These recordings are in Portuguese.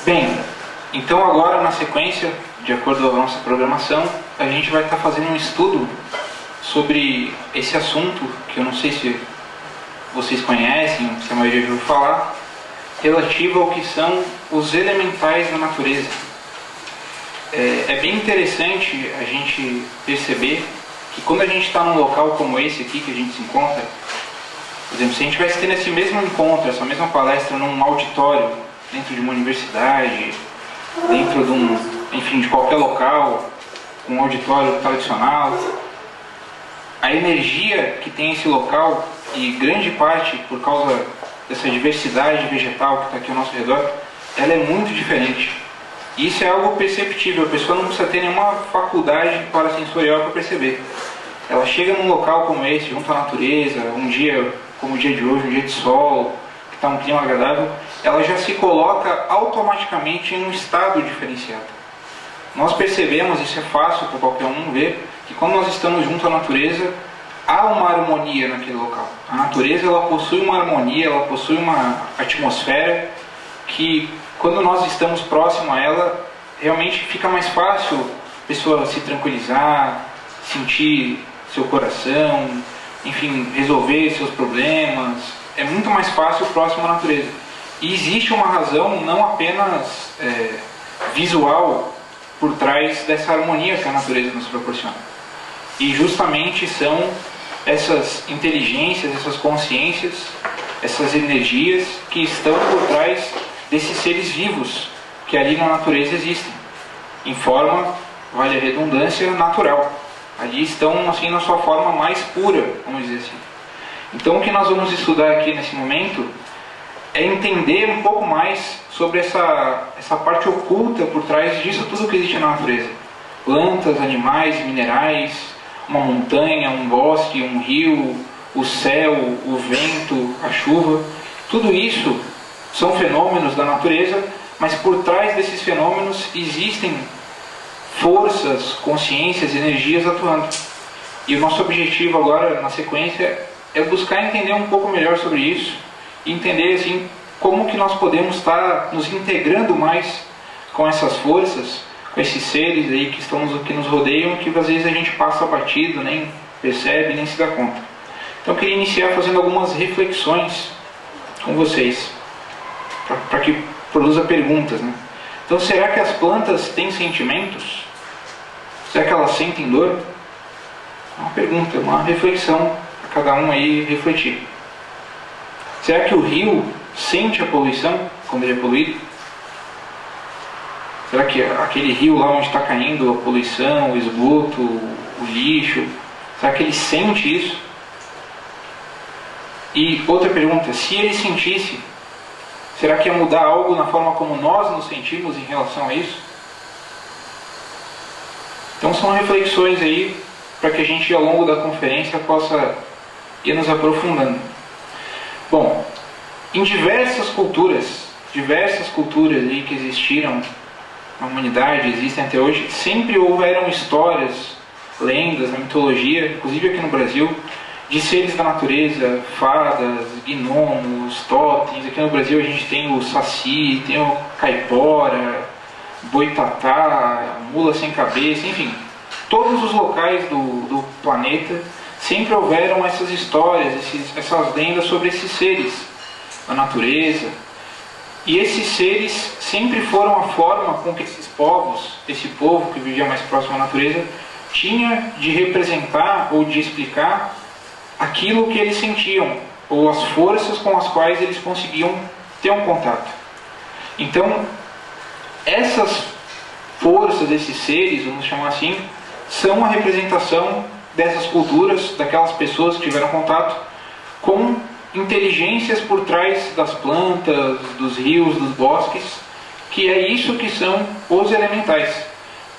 Bem, então agora na sequência, de acordo com a nossa programação, a gente vai estar fazendo um estudo sobre esse assunto, que eu não sei se vocês conhecem, se a maioria já ouviu falar, relativo ao que são os elementais da natureza. É bem interessante a gente perceber que quando a gente está num local como esse aqui que a gente se encontra, por exemplo, se a gente estivesse tendo esse mesmo encontro, essa mesma palestra num auditório, dentro de uma universidade, dentro de qualquer local, um auditório tradicional, a energia que tem esse local, e grande parte por causa dessa diversidade vegetal que está aqui ao nosso redor, ela é muito diferente. E isso é algo perceptível, a pessoa não precisa ter nenhuma faculdade parasensorial para perceber. Ela chega num local como esse, junto à natureza, um dia como o dia de hoje, um dia de sol, que está um clima agradável, ela já se coloca automaticamente em um estado diferenciado. Nós percebemos, isso é fácil para qualquer um ver, que quando nós estamos junto à natureza, há uma harmonia naquele local. A natureza ela possui uma harmonia, ela possui uma atmosfera que, quando nós estamos próximo a ela, realmente fica mais fácil a pessoa se tranquilizar, sentir seu coração, enfim, resolver seus problemas. É muito mais fácil próximo à natureza. E existe uma razão não apenas visual por trás dessa harmonia que a natureza nos proporciona. E justamente são essas inteligências, essas consciências, essas energias que estão por trás desses seres vivos que ali na natureza existem, em forma, vale a redundância, natural. Ali estão assim na sua forma mais pura, vamos dizer assim. Então o que nós vamos estudar aqui nesse momento é entender um pouco mais sobre essa parte oculta por trás disso tudo que existe na natureza. Plantas, animais, minerais, uma montanha, um bosque, um rio, o céu, o vento, a chuva. Tudo isso são fenômenos da natureza, mas por trás desses fenômenos existem forças, consciências, energias atuando. E o nosso objetivo agora, na sequência, é buscar entender um pouco melhor sobre isso e entender assim como que nós podemos estar nos integrando mais com essas forças, com esses seres aí que nos rodeiam, que às vezes a gente passa batido, nem percebe, nem se dá conta. Então eu queria iniciar fazendo algumas reflexões com vocês, para que produza perguntas, né? Então, será que as plantas têm sentimentos? Será que elas sentem dor? É uma pergunta, uma reflexão para cada um aí refletir. Será que o rio sente a poluição quando ele é poluído? Será que aquele rio lá onde está caindo a poluição, o esgoto, o lixo, será que ele sente isso? E outra pergunta, se ele sentisse, será que ia mudar algo na forma como nós nos sentimos em relação a isso? Então são reflexões aí para que a gente ao longo da conferência possa ir nos aprofundando. Bom, em diversas culturas aí que existiram na humanidade, existem até hoje, sempre houveram histórias, lendas, na mitologia, inclusive aqui no Brasil, de seres da natureza, fadas, gnomos, totens. Aqui no Brasil a gente tem o saci, tem o caipora, boitatá, mula sem cabeça, enfim. Todos os locais do planeta sempre houveram essas histórias, essas lendas sobre esses seres da natureza. E esses seres sempre foram a forma com que esses povos, esse povo que vivia mais próximo à natureza, tinha de representar ou de explicar aquilo que eles sentiam, ou as forças com as quais eles conseguiam ter um contato. Então, essas forças, esses seres, vamos chamar assim, são a representação dessas culturas, daquelas pessoas que tiveram contato com inteligências por trás das plantas, dos rios, dos bosques, que é isso que são os elementais.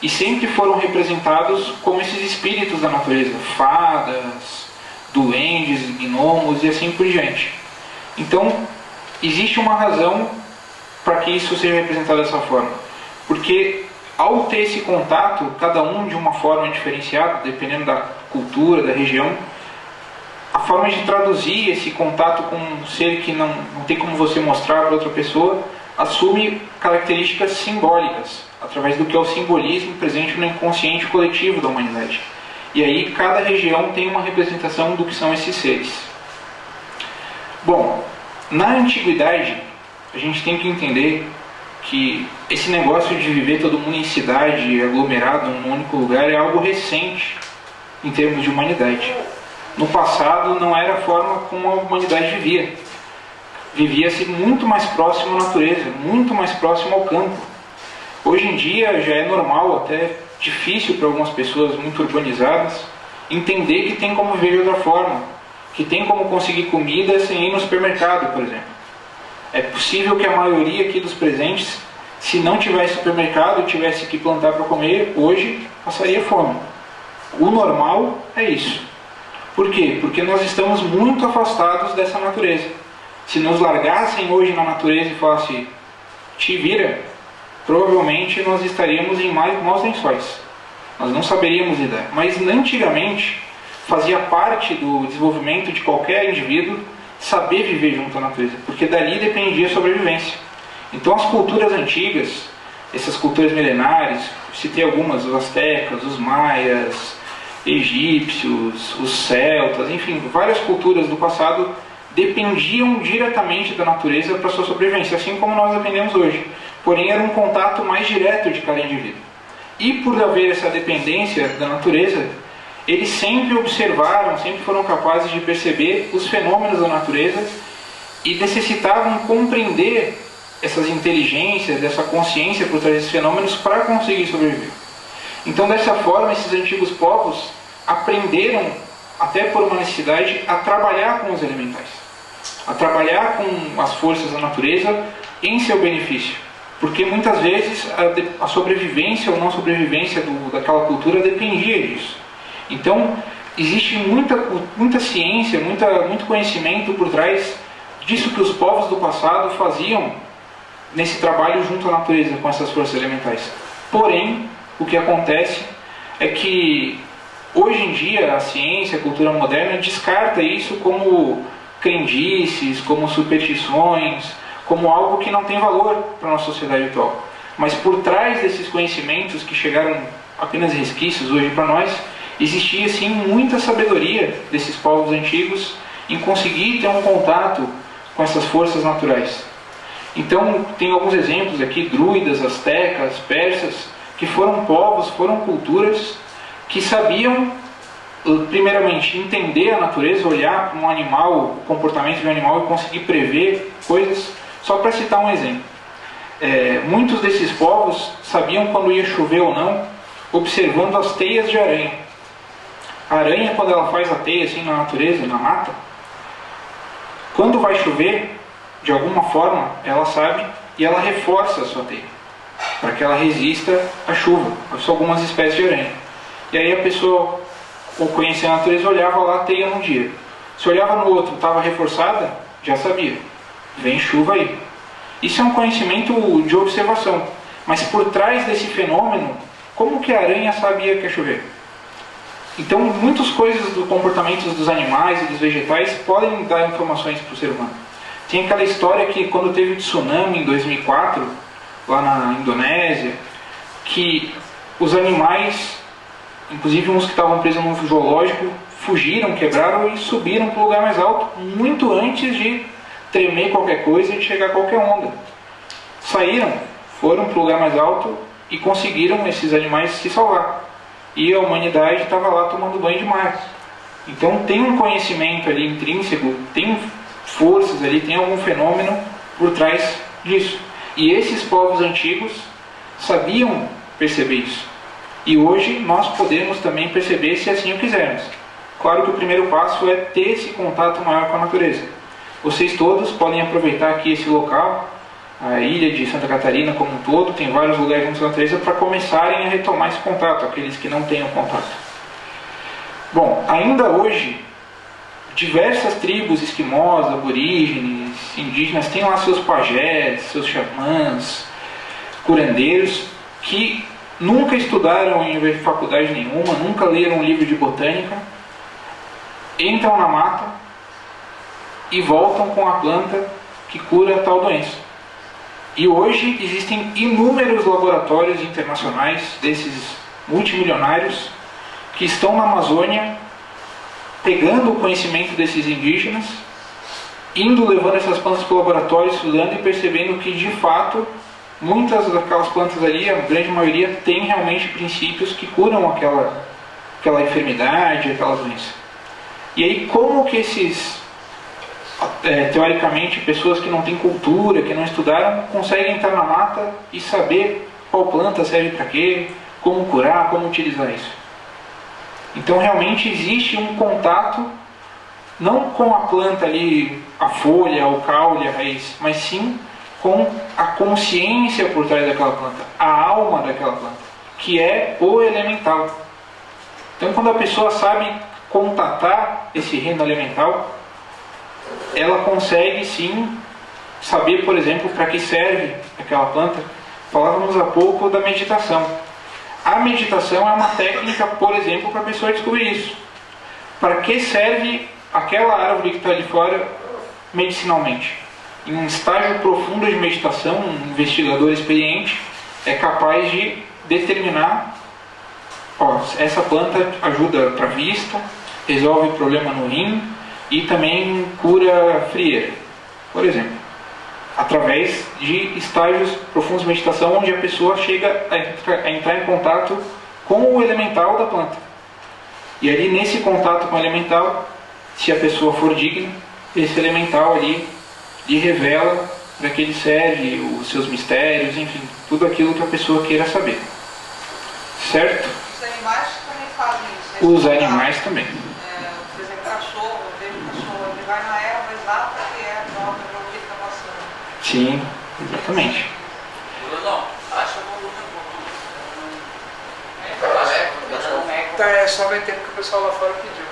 E sempre foram representados como esses espíritos da natureza, fadas, duendes, gnomos e assim por diante. Então, existe uma razão para que isso seja representado dessa forma. Porque ao ter esse contato, cada um de uma forma diferenciada, dependendo da cultura, da região, a forma de traduzir esse contato com um ser que não tem como você mostrar para outra pessoa, assume características simbólicas, através do que é o simbolismo presente no inconsciente coletivo da humanidade. E aí cada região tem uma representação do que são esses seres. Bom, na antiguidade, a gente tem que entender que esse negócio de viver todo mundo em cidade, aglomerado num único lugar, é algo recente em termos de humanidade. No passado não era a forma como a humanidade vivia. Vivia-se muito mais próximo à natureza, muito mais próximo ao campo. Hoje em dia já é normal, até difícil para algumas pessoas muito urbanizadas, entender que tem como viver de outra forma, que tem como conseguir comida sem ir no supermercado, por exemplo. É possível que a maioria aqui dos presentes, se não tivesse supermercado, tivesse que plantar para comer, hoje passaria fome. O normal é isso. Por quê? Porque nós estamos muito afastados dessa natureza. Se nos largassem hoje na natureza e falassem, te vira, provavelmente nós estaríamos em maus lençóis. Nós não saberíamos lidar. Mas antigamente fazia parte do desenvolvimento de qualquer indivíduo saber viver junto à natureza, porque dali dependia a sobrevivência. Então as culturas antigas, essas culturas milenares, citei algumas, os astecas, os maias, egípcios, os celtas, enfim, várias culturas do passado dependiam diretamente da natureza para sua sobrevivência, assim como nós dependemos hoje. Porém, era um contato mais direto de cada indivíduo. E por haver essa dependência da natureza, eles sempre observaram, sempre foram capazes de perceber os fenômenos da natureza e necessitavam compreender essas inteligências, dessa consciência por trás desses fenômenos para conseguir sobreviver. Então, dessa forma, esses antigos povos aprenderam, até por uma necessidade, a trabalhar com os elementais, a trabalhar com as forças da natureza em seu benefício. Porque muitas vezes a sobrevivência ou não sobrevivência daquela cultura dependia disso. Então, existe muita ciência, muito conhecimento por trás disso que os povos do passado faziam nesse trabalho junto à natureza com essas forças elementais. Porém, o que acontece é que hoje em dia a ciência, a cultura moderna descarta isso como crendices, como superstições, como algo que não tem valor para a nossa sociedade atual. Mas por trás desses conhecimentos que chegaram apenas resquícios hoje para nós, existia sim muita sabedoria desses povos antigos em conseguir ter um contato com essas forças naturais. Então, tem alguns exemplos aqui, druidas, astecas, persas, que foram povos, foram culturas que sabiam, primeiramente, entender a natureza, olhar para um animal, o comportamento de um animal e conseguir prever coisas. Só para citar um exemplo, muitos desses povos sabiam quando ia chover ou não, observando as teias de aranha. A aranha, quando ela faz a teia assim na natureza, na mata, quando vai chover, de alguma forma, ela sabe e ela reforça a sua teia, para que ela resista à chuva. São algumas espécies de aranha. E aí a pessoa, ao conhecer a natureza, olhava lá a teia num dia. Se olhava no outro, estava reforçada, já sabia. Vem chuva aí. Isso é um conhecimento de observação. Mas por trás desse fenômeno, como que a aranha sabia que ia chover? Então, muitas coisas do comportamento dos animais e dos vegetais podem dar informações para o ser humano. Tem aquela história que quando teve o tsunami em 2004, lá na Indonésia, que os animais, inclusive uns que estavam presos num zoológico, fugiram, quebraram e subiram para o lugar mais alto, muito antes de tremer qualquer coisa e de chegar qualquer onda. Saíram, foram para o lugar mais alto e conseguiram esses animais se salvar. E a humanidade estava lá tomando banho de mar. Então tem um conhecimento ali intrínseco, tem forças ali, tem algum fenômeno por trás disso. E esses povos antigos sabiam perceber isso. E hoje nós podemos também perceber se assim o quisermos. Claro que o primeiro passo é ter esse contato maior com a natureza. Vocês todos podem aproveitar aqui esse local, a ilha de Santa Catarina como um todo, tem vários lugares junto à natureza para começarem a retomar esse contato, aqueles que não tenham contato. Bom, ainda hoje, diversas tribos esquimós, aborígenes, indígenas, têm lá seus pajés, seus xamãs, curandeiros, que nunca estudaram em faculdade nenhuma, nunca leram um livro de botânica, entram na mata e voltam com a planta que cura tal doença. E hoje existem inúmeros laboratórios internacionais, desses multimilionários, que estão na Amazônia, pegando o conhecimento desses indígenas, indo levando essas plantas para o laboratório, estudando e percebendo que, de fato, muitas daquelas plantas ali, a grande maioria, tem realmente princípios que curam aquela enfermidade, aquela doença. E aí, como que esses, teoricamente, pessoas que não têm cultura, que não estudaram, conseguem entrar na mata e saber qual planta serve para quê, como curar, como utilizar isso? Então, realmente existe um contato, não com a planta ali, a folha, o caule, a raiz, mas sim com a consciência por trás daquela planta, a alma daquela planta, que é o elemental. Então, quando a pessoa sabe contatar esse reino elemental, ela consegue sim saber, por exemplo, para que serve aquela planta. Falávamos há pouco da meditação. A meditação é uma técnica, por exemplo, para a pessoa descobrir isso. Para que serve aquela árvore que está ali fora medicinalmente? Em um estágio profundo de meditação, um investigador experiente é capaz de determinar: essa planta ajuda para a vista, resolve problema no rim e também cura frieira, por exemplo, através de estágios profundos de meditação, onde a pessoa chega a entrar em contato com o elemental da planta. E ali, nesse contato com o elemental, se a pessoa for digna, esse elemental ali lhe revela para que ele serve, os seus mistérios, enfim, tudo aquilo que a pessoa queira saber. Certo? Os animais também fazem isso. Os animais também. Por exemplo, cachorro, eu vejo o cachorro, ele vai na erva exata que é a nova para o que está passando. Sim, exatamente. Acha o volume Então é só aumentei porque o pessoal lá fora pediu.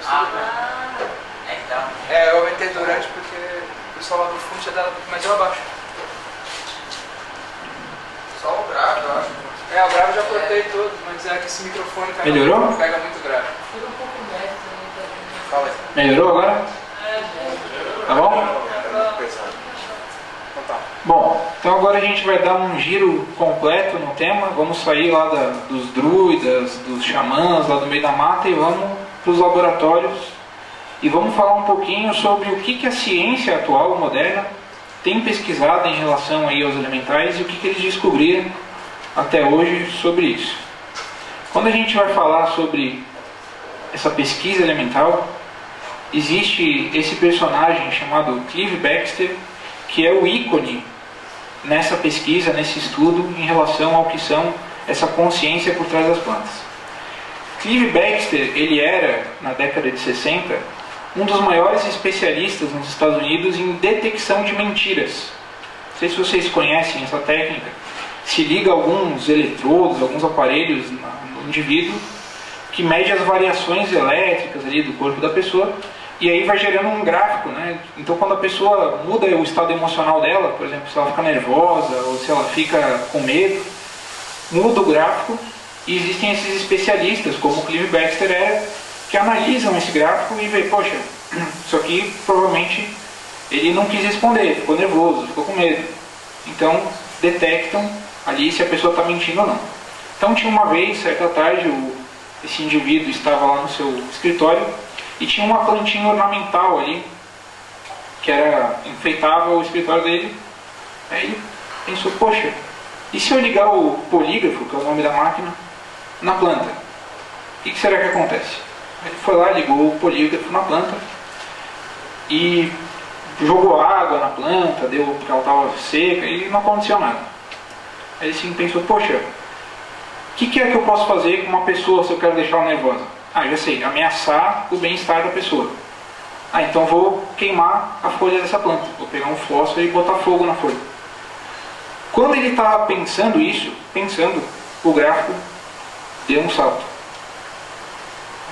então. Eu aumentei durante porque o pessoal lá do fundo tinha dado, mas eu abaixo. Só o grave, eu acho. O grave eu já cortei todo, mas é que esse microfone Melhorou? Pega muito grave. Fica um pouco médio também. Fala aí. Melhorou agora? Tá bom? Bom, então agora a gente vai dar um giro completo no tema. Vamos sair lá dos druidas, dos xamãs, lá do meio da mata, e vamos para os laboratórios. E vamos falar um pouquinho sobre o que a ciência atual, moderna, tem pesquisado em relação aí aos elementais e o que eles descobriram até hoje sobre isso. Quando a gente vai falar sobre essa pesquisa elemental, existe esse personagem chamado Clive Baxter, que é o ícone nessa pesquisa, nesse estudo, em relação ao que são essa consciência por trás das plantas. Clive Baxter, ele era, na década de 60, um dos maiores especialistas nos Estados Unidos em detecção de mentiras. Não sei se vocês conhecem essa técnica. Se liga alguns eletrodos, alguns aparelhos no indivíduo, que mede as variações elétricas ali do corpo da pessoa, e aí vai gerando um gráfico, né? Então, quando a pessoa muda o estado emocional dela, por exemplo, se ela fica nervosa ou se ela fica com medo, muda o gráfico, e existem esses especialistas, como o Clive Baxter era, que analisam esse gráfico e veem: poxa, isso aqui provavelmente ele não quis responder, ficou nervoso, ficou com medo. Então, detectam ali se a pessoa está mentindo ou não. Então, tinha uma vez, certa tarde, esse indivíduo estava lá no seu escritório e tinha uma plantinha ornamental ali, que enfeitava o escritório dele. Aí ele pensou: poxa, e se eu ligar o polígrafo, que é o nome da máquina, na planta? O que será que acontece? Ele foi lá, ligou o polígrafo na planta e jogou água na planta, porque ela estava seca, e não aconteceu nada. Aí ele pensou: poxa, o que é que eu posso fazer com uma pessoa se eu quero deixar ela nervosa? Já sei, ameaçar o bem-estar da pessoa. Então vou queimar a folha dessa planta, vou pegar um fósforo e botar fogo na folha. Quando ele estava pensando isso, o gráfico deu um salto.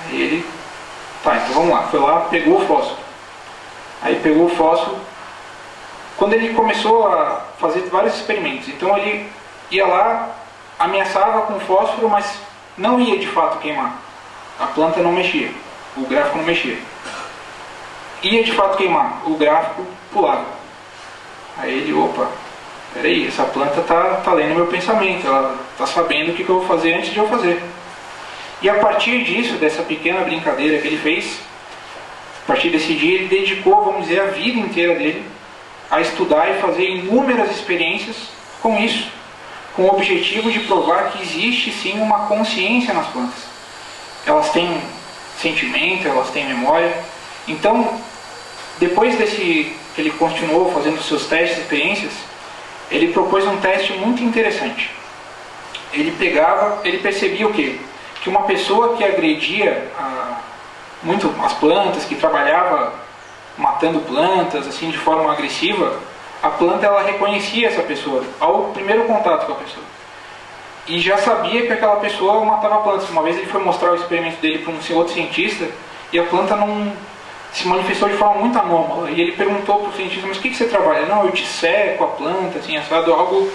Aí ele, então vamos lá, foi lá, pegou o fósforo. Aí pegou o fósforo. Quando ele começou a fazer vários experimentos, então ele ia lá, ameaçava com fósforo, mas não ia de fato queimar. A planta não mexia, o gráfico não mexia. Ia de fato queimar, o gráfico pulava. Aí ele, peraí, essa planta tá lendo meu pensamento, ela tá sabendo o que eu vou fazer antes de eu fazer. E a partir disso, dessa pequena brincadeira que ele fez, a partir desse dia ele dedicou, vamos dizer, a vida inteira dele a estudar e fazer inúmeras experiências com isso, com o objetivo de provar que existe sim uma consciência nas plantas. Elas têm sentimento, elas têm memória. Então, depois que ele continuou fazendo seus testes e experiências, ele propôs um teste muito interessante. Ele percebia o quê? Que uma pessoa que agredia muito as plantas, que trabalhava matando plantas assim de forma agressiva, a planta ela reconhecia essa pessoa ao primeiro contato com a pessoa e já sabia que aquela pessoa matava plantas. Uma vez ele foi mostrar o experimento dele para um outro cientista e a planta não se manifestou de forma muito anômala, e ele perguntou para o cientista: mas o que você trabalha? Não, eu disseco a planta, assim, assado, algo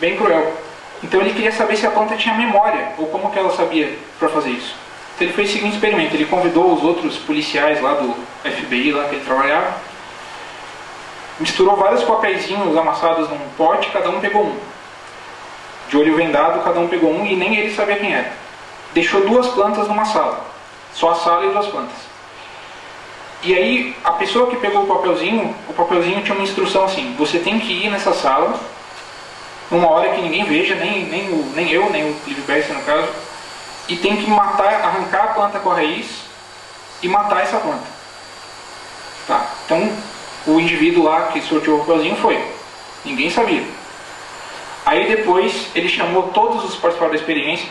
bem cruel. Então ele queria saber se a planta tinha memória, ou como que ela sabia para fazer isso. Então ele fez o seguinte experimento: ele convidou os outros policiais lá do FBI, lá que ele trabalhava, misturou vários papeizinhos amassados num pote, cada um pegou um. De olho vendado, cada um pegou um, e nem ele sabia quem era. Deixou 2 plantas numa sala, só a sala e 2 plantas. E aí, a pessoa que pegou o papelzinho tinha uma instrução assim: você tem que ir nessa sala, numa hora que ninguém veja, nem eu, nem o Clive Baxter no caso, e tem que arrancar a planta com a raiz e matar essa planta. Tá? Então, o indivíduo lá que sorteou o papelzinho foi. Ninguém sabia. Aí depois, ele chamou todos os participantes da experiência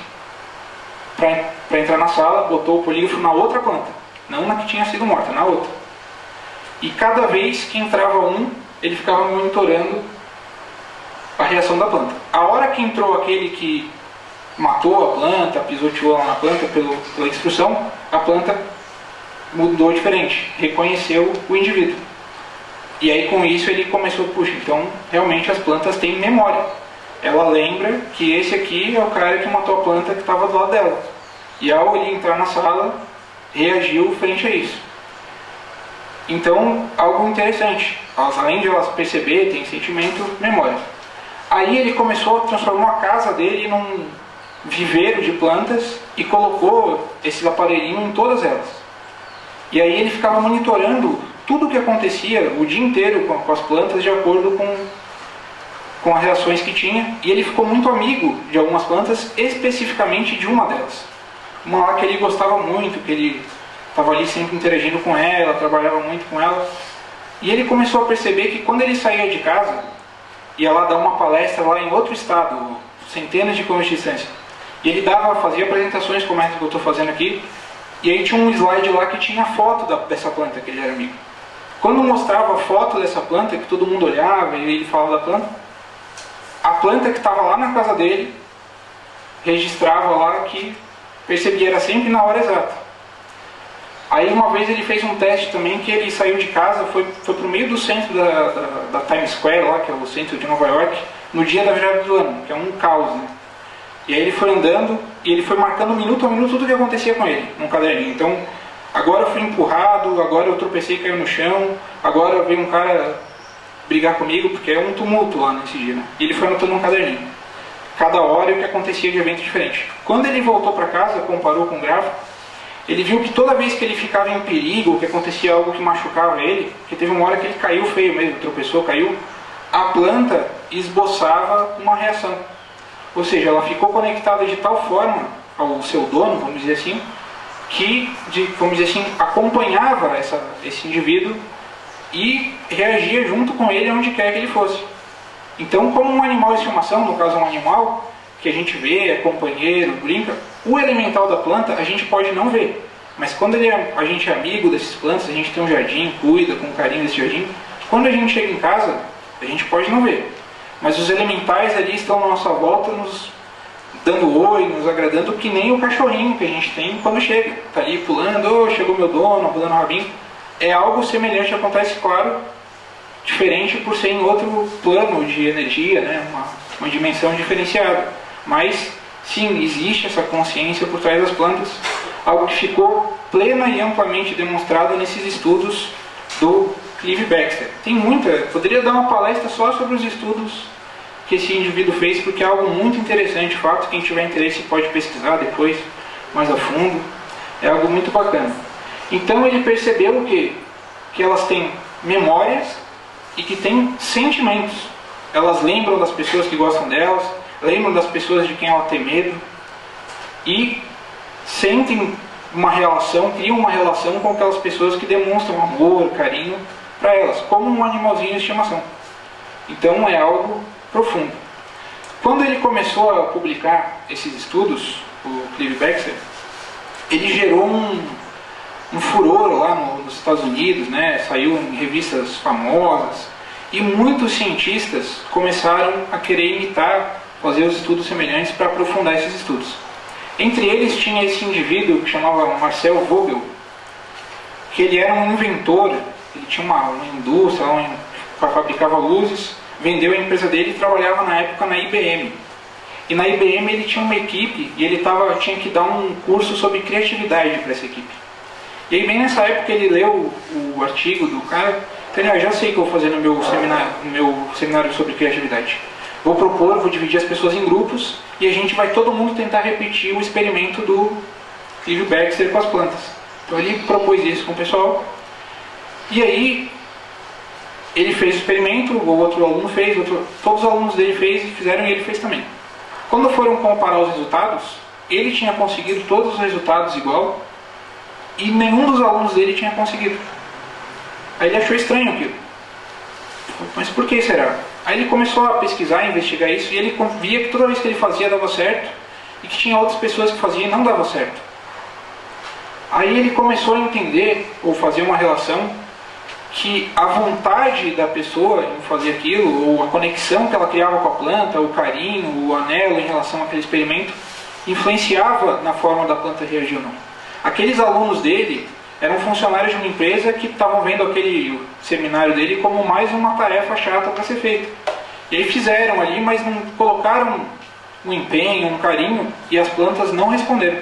para entrar na sala, botou o polígrafo na outra planta. Não na que tinha sido morta, na outra. E cada vez que entrava um, ele ficava monitorando a reação da planta. A hora que entrou aquele que matou a planta, pisoteou lá na planta pela instrução, a planta mudou diferente, reconheceu o indivíduo. E aí com isso ele começou, puxa, então realmente as plantas têm memória. Ela lembra que esse aqui é o cara que matou a planta que estava do lado dela. E ao ele entrar na sala, reagiu frente a isso. Então, algo interessante. Além de elas perceberem, tem sentimento, memória. Aí ele começou a transformar a casa dele num viveiro de plantas e colocou esses aparelhinhos em todas elas. E aí ele ficava monitorando tudo o que acontecia o dia inteiro com as plantas de acordo com as reações que tinha. E ele ficou muito amigo de algumas plantas, especificamente de uma delas. Uma lá que ele gostava muito, que ele estava ali sempre interagindo com ela, trabalhava muito com ela. E ele começou a perceber que quando ele saía de casa, ia lá dar uma palestra lá em outro estado, centenas de quilômetros de distância. E ele fazia apresentações como essa que eu estou fazendo aqui, e aí tinha um slide lá que tinha a foto dessa planta que ele era amigo. Quando mostrava a foto dessa planta, que todo mundo olhava e ele falava da planta, a planta que estava lá na casa dele registrava lá que percebia, era sempre na hora exata. Aí uma vez ele fez um teste também, que ele saiu de casa, foi para o meio do centro da Times Square, lá, que é o centro de Nova York, no dia da virada do ano, que é um caos, né? E aí ele foi andando e ele foi marcando minuto a minuto tudo o que acontecia com ele, num caderninho. Então, agora eu fui empurrado, agora eu tropecei e caiu no chão, agora veio um cara brigar comigo, porque é um tumulto lá nesse dia, né? E ele foi anotando num caderninho. Cada hora o que acontecia de evento diferente. Quando ele voltou para casa, comparou com o gráfico, ele viu que toda vez que ele ficava em perigo, que acontecia algo que machucava ele, que teve uma hora que ele caiu feio mesmo, tropeçou, caiu, a planta esboçava uma reação. Ou seja, ela ficou conectada de tal forma ao seu dono, vamos dizer assim, que, vamos dizer assim, acompanhava esse indivíduo e reagia junto com ele onde quer que ele fosse. Então, como um animal de estimação, no caso um animal que a gente vê, é companheiro, brinca, o elemental da planta a gente pode não ver. Mas quando a gente é amigo dessas plantas, a gente tem um jardim, cuida com carinho desse jardim, quando a gente chega em casa, a gente pode não ver. Mas os elementais ali estão à nossa volta, nos dando oi, nos agradando, que nem o cachorrinho que a gente tem quando chega. Está ali pulando, chegou meu dono, pulando o rabinho. É algo semelhante, acontece, claro, diferente por ser em outro plano de energia, né? uma dimensão diferenciada. Mas, sim, existe essa consciência por trás das plantas, algo que ficou plena e amplamente demonstrado nesses estudos do Clive Baxter. Tem muita, poderia dar uma palestra só sobre os estudos que esse indivíduo fez, porque é algo muito interessante. Fato, quem tiver interesse pode pesquisar depois, mais a fundo. É algo muito bacana. Então ele percebeu o quê? Que elas têm memórias e que têm sentimentos. Elas lembram das pessoas que gostam delas, lembram das pessoas de quem ela tem medo e sentem uma relação, criam uma relação com aquelas pessoas que demonstram amor, carinho para elas, como um animalzinho de estimação. Então é algo profundo. Quando ele começou a publicar esses estudos, o Clive Baxter, ele gerou um furor lá nos Estados Unidos, né? Saiu em revistas famosas, e muitos cientistas começaram a querer imitar, fazer os estudos semelhantes para aprofundar esses estudos. Entre eles tinha esse indivíduo que chamava Marcel Vogel, que ele era um inventor, ele tinha uma indústria, fabricava luzes, vendeu a empresa dele e trabalhava na época na IBM. E na IBM ele tinha uma equipe e ele tinha que dar um curso sobre criatividade para essa equipe. E aí bem nessa época ele leu o artigo do cara, então ele, já sei o que eu vou fazer no meu seminário sobre criatividade. Vou dividir as pessoas em grupos e a gente vai todo mundo tentar repetir o experimento do Clive Baxter com as plantas. Então ele propôs isso com o pessoal. E aí ele fez o experimento, o outro aluno fez, todos os alunos dele fizeram e ele fez também. Quando foram comparar os resultados, ele tinha conseguido todos os resultados igual e nenhum dos alunos dele tinha conseguido. Aí ele achou estranho aquilo. Mas por que será? Aí ele começou a pesquisar, investigar isso, e ele via que toda vez que ele fazia dava certo, e que tinha outras pessoas que faziam e não dava certo. Aí ele começou a entender, ou fazer uma relação, que a vontade da pessoa em fazer aquilo, ou a conexão que ela criava com a planta, o carinho, o anelo em relação àquele experimento, influenciava na forma da planta reagir ou não. Aqueles alunos dele eram funcionários de uma empresa que estavam vendo aquele seminário dele como mais uma tarefa chata para ser feita. E aí fizeram ali, mas não colocaram um empenho, um carinho, e as plantas não responderam.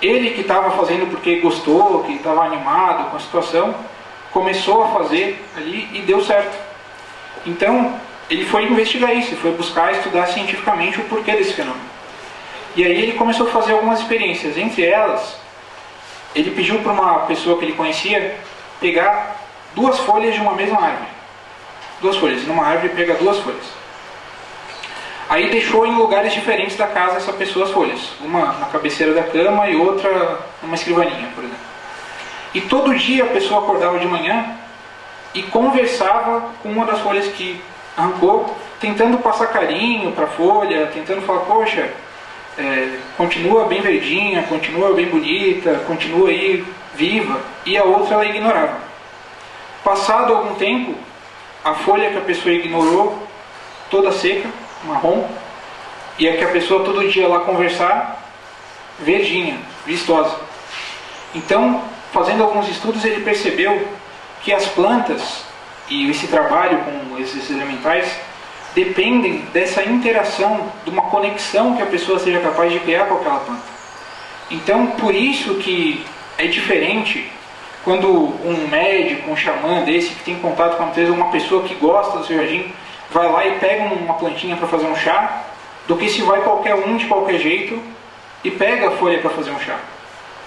Ele que estava fazendo porque gostou, que estava animado com a situação, começou a fazer ali e deu certo. Então, ele foi investigar isso, foi buscar estudar cientificamente o porquê desse fenômeno. E aí ele começou a fazer algumas experiências. Entre elas, ele pediu para uma pessoa que ele conhecia pegar 2 folhas de uma mesma árvore. 2 folhas. Numa árvore pega 2 folhas. Aí deixou em lugares diferentes da casa essa pessoa as folhas. Uma na cabeceira da cama e outra numa escrivaninha, por exemplo. E todo dia a pessoa acordava de manhã e conversava com uma das folhas que arrancou, tentando passar carinho para a folha, tentando falar, poxa, continua bem verdinha, continua bem bonita, continua aí viva, e a outra ela ignorava. Passado algum tempo, a folha que a pessoa ignorou, toda seca, marrom, e a que a pessoa todo dia lá conversar, verdinha, vistosa. Então, fazendo alguns estudos, ele percebeu que as plantas e esse trabalho com esses elementais dependem dessa interação, de uma conexão que a pessoa seja capaz de criar com aquela planta. Então, por isso que é diferente quando um médico, um xamã desse, que tem contato com a natureza, uma pessoa que gosta do seu jardim, vai lá e pega uma plantinha para fazer um chá, do que se vai qualquer um de qualquer jeito e pega a folha para fazer um chá.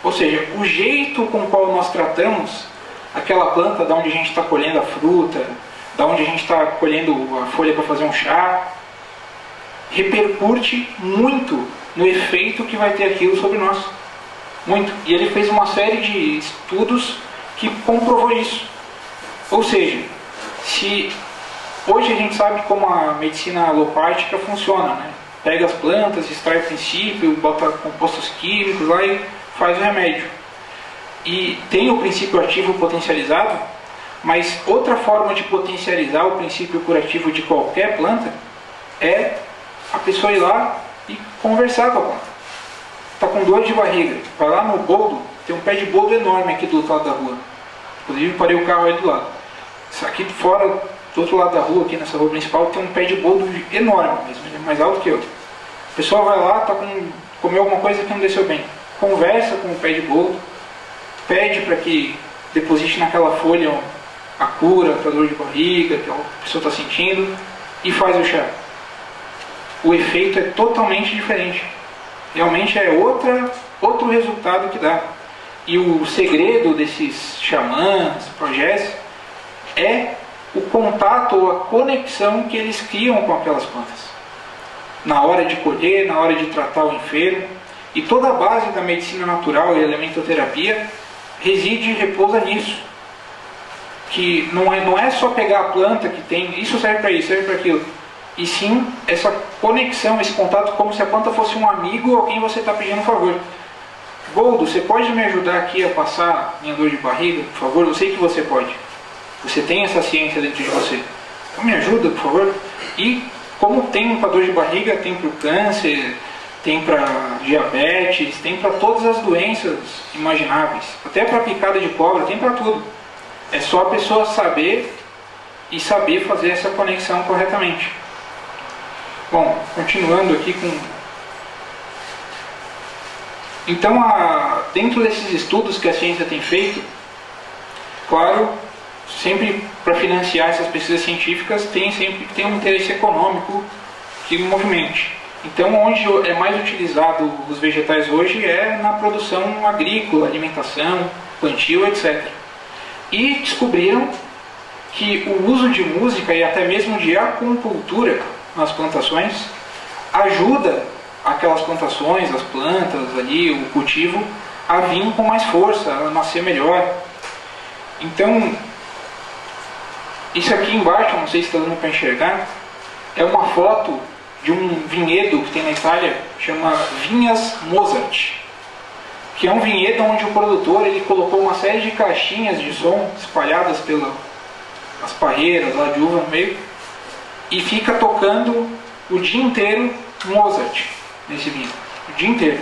Ou seja, o jeito com o qual nós tratamos aquela planta, da onde a gente está colhendo a fruta, da onde a gente está colhendo a folha para fazer um chá, repercute muito no efeito que vai ter aquilo sobre nós. Muito. E ele fez uma série de estudos que comprovou isso. Ou seja, se hoje a gente sabe como a medicina alopática funciona, né? Pega as plantas, extrai o princípio, bota compostos químicos lá e faz o remédio. E tem o princípio ativo potencializado, mas outra forma de potencializar o princípio curativo de qualquer planta é a pessoa ir lá e conversar com a planta. Está com dor de barriga, vai lá no boldo, tem um pé de boldo enorme aqui do outro lado da rua. Inclusive parei o carro aí do lado. Aqui fora, do outro lado da rua, aqui nessa rua principal, tem um pé de boldo enorme mesmo, ele é mais alto que eu. A pessoa vai lá, comeu alguma coisa que não desceu bem. Conversa com o pé de boldo, pede para que deposite naquela folha a cura para dor de barriga que a pessoa está sentindo e faz o chá. o efeito é totalmente diferente. Realmente é outro resultado que dá. E o segredo desses xamãs, pajés, é o contato ou a conexão que eles criam com aquelas plantas. Na hora de colher, na hora de tratar o enfermo. E toda a base da medicina natural e elementoterapia reside e repousa nisso. Que não é só pegar a planta que tem, isso serve para isso, serve para aquilo. E sim, essa conexão, esse contato, como se a planta fosse um amigo a quem você está pedindo um favor. Goldo, você pode me ajudar aqui a passar minha dor de barriga, por favor? Eu sei que você pode. Você tem essa ciência dentro de você. Então me ajuda, por favor. E como tem para dor de barriga, tem para o câncer, tem para diabetes, tem para todas as doenças imagináveis. Até para picada de cobra, tem para tudo. É só a pessoa saber e saber fazer essa conexão corretamente. Bom, continuando aqui com... Então, dentro desses estudos que a ciência tem feito, claro, sempre para financiar essas pesquisas científicas, sempre tem um interesse econômico que movimente. Então, onde é mais utilizado os vegetais hoje é na produção agrícola, alimentação, plantio, etc. E descobriram que o uso de música e até mesmo de acupuntura nas plantações ajuda aquelas plantações, as plantas ali, o cultivo, a vir com mais força, a nascer melhor. Então, isso aqui embaixo, não sei se está dando para enxergar, é uma foto de um vinhedo que tem na Itália, chama Vinhas Mozart, que é um vinhedo onde o produtor ele colocou uma série de caixinhas de som espalhadas pelas parreiras lá de uva no meio, e fica tocando o dia inteiro Mozart nesse vinho, o dia inteiro.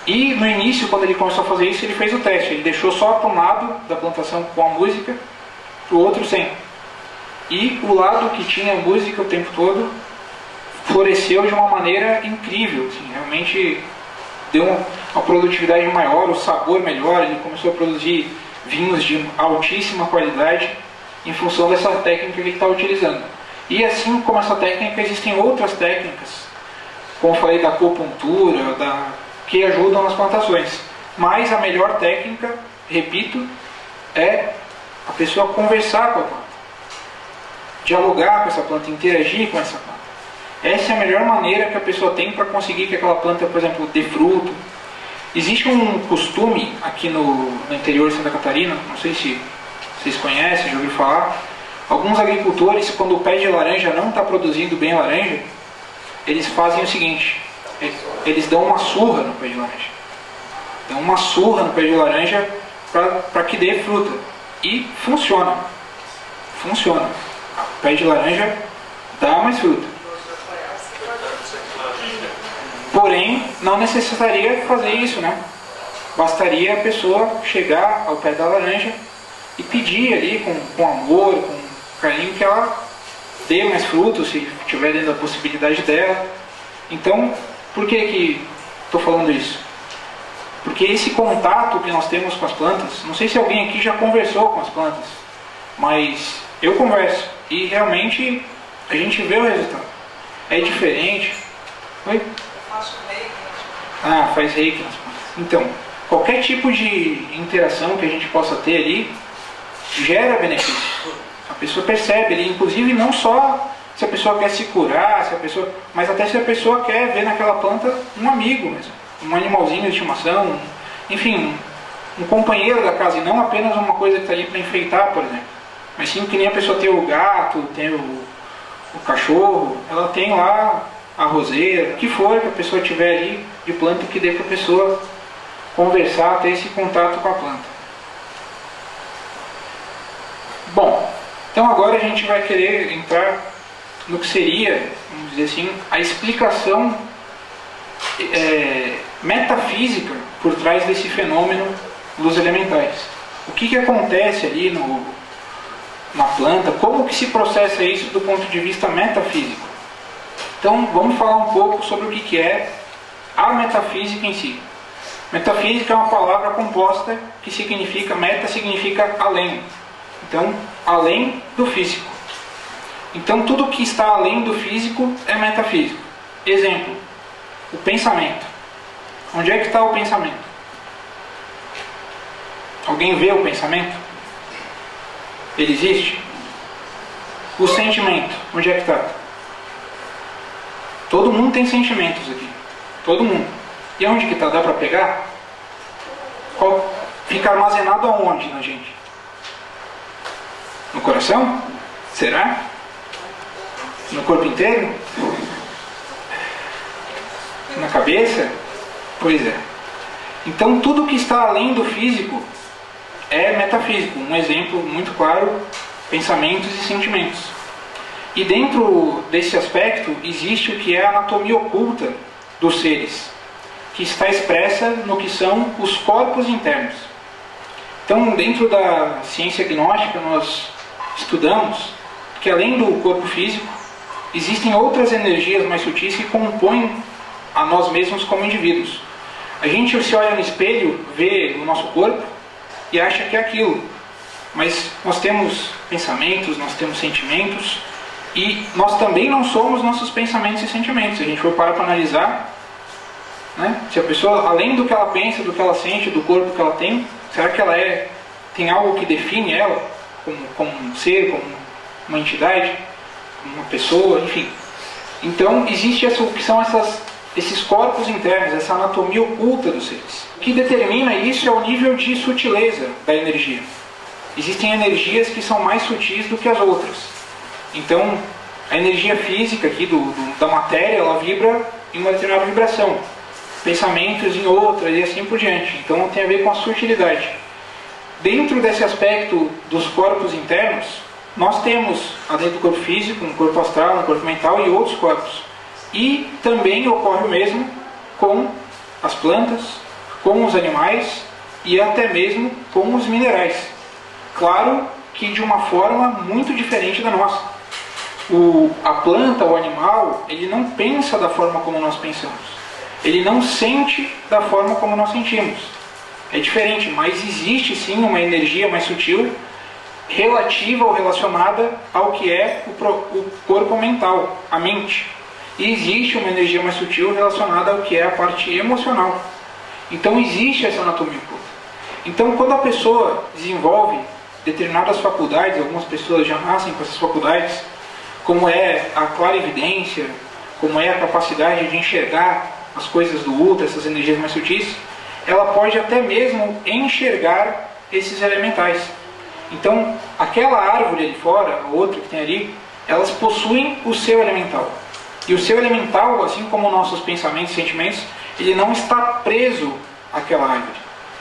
E no início, quando ele começou a fazer isso, ele fez o teste. Ele deixou só para um lado da plantação com a música, para o outro sem. E o lado que tinha a música o tempo todo floresceu de uma maneira incrível. Assim, realmente deu uma produtividade maior, o sabor melhor. Ele começou a produzir vinhos de altíssima qualidade em função dessa técnica que ele está utilizando. E assim como essa técnica, existem outras técnicas, como eu falei, da acupuntura, que ajudam nas plantações. Mas a melhor técnica, repito, é a pessoa conversar com a planta, dialogar com essa planta, interagir com essa planta. Essa é a melhor maneira que a pessoa tem para conseguir que aquela planta, por exemplo, dê fruto. Existe um costume aqui no interior de Santa Catarina, não sei se vocês conhecem, já ouviram falar. Alguns agricultores, quando o pé de laranja não está produzindo bem laranja, eles fazem o seguinte: eles dão uma surra no pé de laranja. Dão uma surra no pé de laranja para que dê fruta. E funciona. Funciona. O pé de laranja dá mais fruta. Porém, não necessitaria fazer isso, né? Bastaria a pessoa chegar ao pé da laranja e pedir ali com amor, com carinho, que ela dê mais frutos, se tiver dentro da possibilidade dela. Então, por que estou falando isso? Porque esse contato que nós temos com as plantas, não sei se alguém aqui já conversou com as plantas, mas eu converso e realmente a gente vê o resultado. É diferente. Oi? Eu faço reiki nas plantas. Faz reiki nas plantas. Então, qualquer tipo de interação que a gente possa ter ali gera benefício. A pessoa percebe ali, inclusive não só se a pessoa quer se curar, mas até se a pessoa quer ver naquela planta um amigo mesmo, um animalzinho de estimação, enfim, um companheiro da casa, e não apenas uma coisa que está ali para enfeitar, por exemplo. Mas sim que nem a pessoa tem o gato, tem o cachorro, ela tem lá a roseira, o que for que a pessoa tiver ali de planta que dê para a pessoa conversar, ter esse contato com a planta. Bom, então agora a gente vai querer entrar no que seria, vamos dizer assim, a explicação metafísica por trás desse fenômeno dos elementais. O que acontece ali na planta, como que se processa isso do ponto de vista metafísico. Então vamos falar um pouco sobre o que é a metafísica em si. Metafísica é uma palavra composta que significa, meta significa além. Então, além do físico. Então tudo que está além do físico é metafísico. Exemplo, o pensamento. Onde é que está o pensamento? Alguém vê o pensamento? Ele existe? O sentimento, onde é que está? Todo mundo tem sentimentos aqui. Todo mundo. E onde que está? Dá para pegar? Fica armazenado aonde na gente? No coração? Será? No corpo inteiro? Na cabeça? Pois é. Então tudo que está além do físico é metafísico. Um exemplo muito claro, pensamentos e sentimentos. E dentro desse aspecto existe o que é a anatomia oculta dos seres, que está expressa no que são os corpos internos. Então, dentro da ciência gnóstica, nós estudamos que além do corpo físico, existem outras energias mais sutis que compõem a nós mesmos como indivíduos. A gente se olha no espelho, vê o nosso corpo e acha que é aquilo. Mas nós temos pensamentos, nós temos sentimentos, e nós também não somos nossos pensamentos e sentimentos. Se a gente for parar para analisar, né, se a pessoa, além do que ela pensa, do que ela sente, do corpo que ela tem, será que ela tem algo que define ela como um ser, como uma entidade, como uma pessoa, enfim. Então existe o que são esses corpos internos, essa anatomia oculta dos seres. O que determina isso é o nível de sutileza da energia. Existem energias que são mais sutis do que as outras. Então, a energia física aqui da matéria, ela vibra em uma determinada vibração. Pensamentos em outras e assim por diante. Então, tem a ver com a sutilidade. Dentro desse aspecto dos corpos internos, nós temos, além do corpo físico, um corpo astral, um corpo mental e outros corpos. E também ocorre o mesmo com as plantas, com os animais e até mesmo com os minerais. Claro que de uma forma muito diferente da nossa. A planta, o animal, ele não pensa da forma como nós pensamos. Ele não sente da forma como nós sentimos. É diferente, mas existe sim uma energia mais sutil relativa ou relacionada ao que é o corpo mental, a mente. E existe uma energia mais sutil relacionada ao que é a parte emocional. Então existe essa anatomia oculta. Então quando a pessoa desenvolve determinadas faculdades, algumas pessoas já nascem com essas faculdades, como é a clarividência, como é a capacidade de enxergar as coisas do ultra, essas energias mais sutis, ela pode até mesmo enxergar esses elementais. Então, aquela árvore ali fora, a outra que tem ali, elas possuem o seu elemental. E o seu elemental, assim como nossos pensamentos e sentimentos, ele não está preso àquela árvore.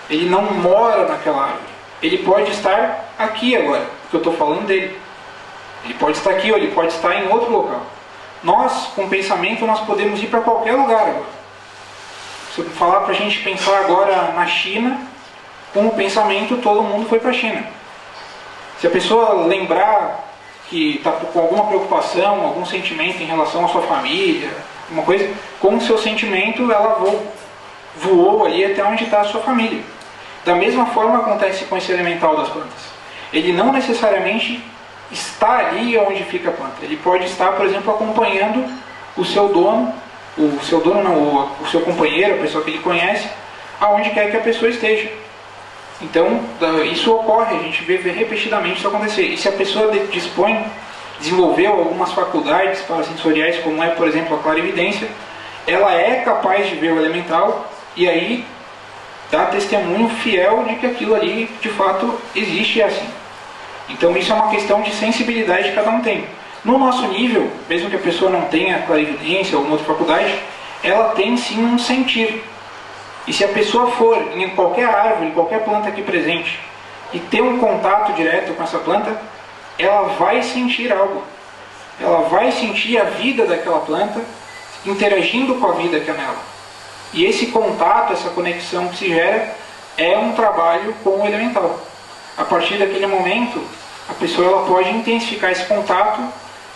Ele não mora naquela árvore. Ele pode estar aqui agora, porque eu estou falando dele. Ele pode estar aqui ou ele pode estar em outro local. Nós, com pensamento, nós podemos ir para qualquer lugar agora. Se eu falar para a gente pensar agora na China, com o pensamento todo mundo foi para a China. Se a pessoa lembrar que está com alguma preocupação, algum sentimento em relação à sua família, alguma coisa, com o seu sentimento ela voou ali até onde está a sua família. Da mesma forma acontece com esse elemental das plantas. Ele não necessariamente está ali onde fica a planta. Ele pode estar, por exemplo, acompanhando o seu dono, o seu companheiro, a pessoa que ele conhece, aonde quer que a pessoa esteja. Então, isso ocorre, a gente vê repetidamente isso acontecer. E se a pessoa desenvolveu algumas faculdades parasensoriais, como é, por exemplo, a clarividência, ela é capaz de ver o elemental e aí dá testemunho fiel de que aquilo ali, de fato, existe e é assim. Então, isso é uma questão de sensibilidade que cada um tem. No nosso nível, mesmo que a pessoa não tenha clarividência ou alguma outra faculdade, ela tem sim um sentir. E se a pessoa for em qualquer árvore, qualquer planta aqui presente, e ter um contato direto com essa planta, ela vai sentir algo. Ela vai sentir a vida daquela planta interagindo com a vida que é nela. E esse contato, essa conexão que se gera, é um trabalho com o elemental. A partir daquele momento, a pessoa ela pode intensificar esse contato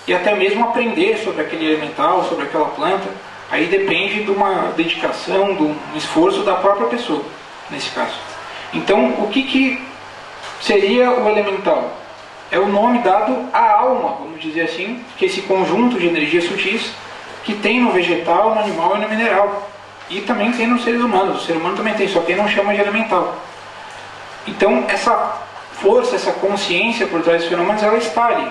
e até mesmo aprender sobre aquele elemental, sobre aquela planta. Aí depende de uma dedicação, de um esforço da própria pessoa, nesse caso. Então, o que seria o elemental? é o nome dado à alma, vamos dizer assim, que é esse conjunto de energias sutis que tem no vegetal, no animal e no mineral. E também tem nos seres humanos. O ser humano também tem, só que ele não chama de elemental. Então, essa força, essa consciência por trás dos fenômenos, ela está ali.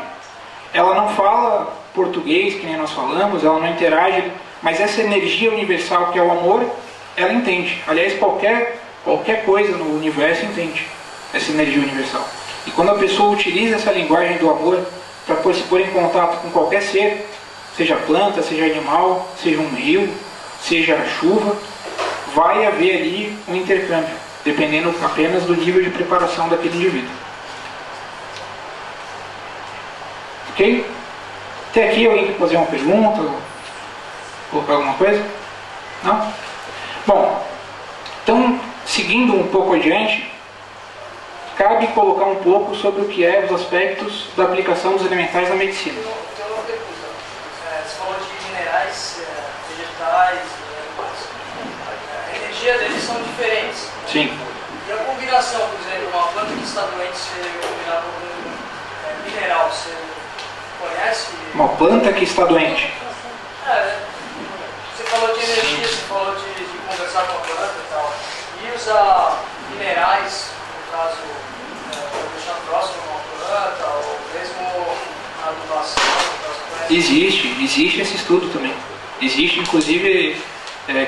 Ela não fala português, que nem nós falamos, ela não interage, mas essa energia universal que é o amor, ela entende. Aliás, qualquer coisa no universo entende essa energia universal. E quando a pessoa utiliza essa linguagem do amor para se pôr em contato com qualquer ser, seja planta, seja animal, seja um rio, seja a chuva, vai haver ali um intercâmbio, dependendo apenas do nível de preparação daquele indivíduo. Ok? Até aqui alguém quer fazer uma pergunta? Ou colocar alguma coisa? Não? Bom, então, seguindo um pouco adiante, cabe colocar um pouco sobre o que é os aspectos da aplicação dos elementais na medicina. Tem uma pergunta. Você falou de minerais, vegetais, a energia deles são diferentes. Sim. E a combinação, por exemplo, uma planta que está doente ser combinada com um mineral, você conhece? Uma planta que está doente. Você falou de energia, você falou de conversar com a planta e tal. E usar minerais, no caso, para deixar próximo a uma planta, ou mesmo a adubação, Existe esse estudo também. Existe, inclusive,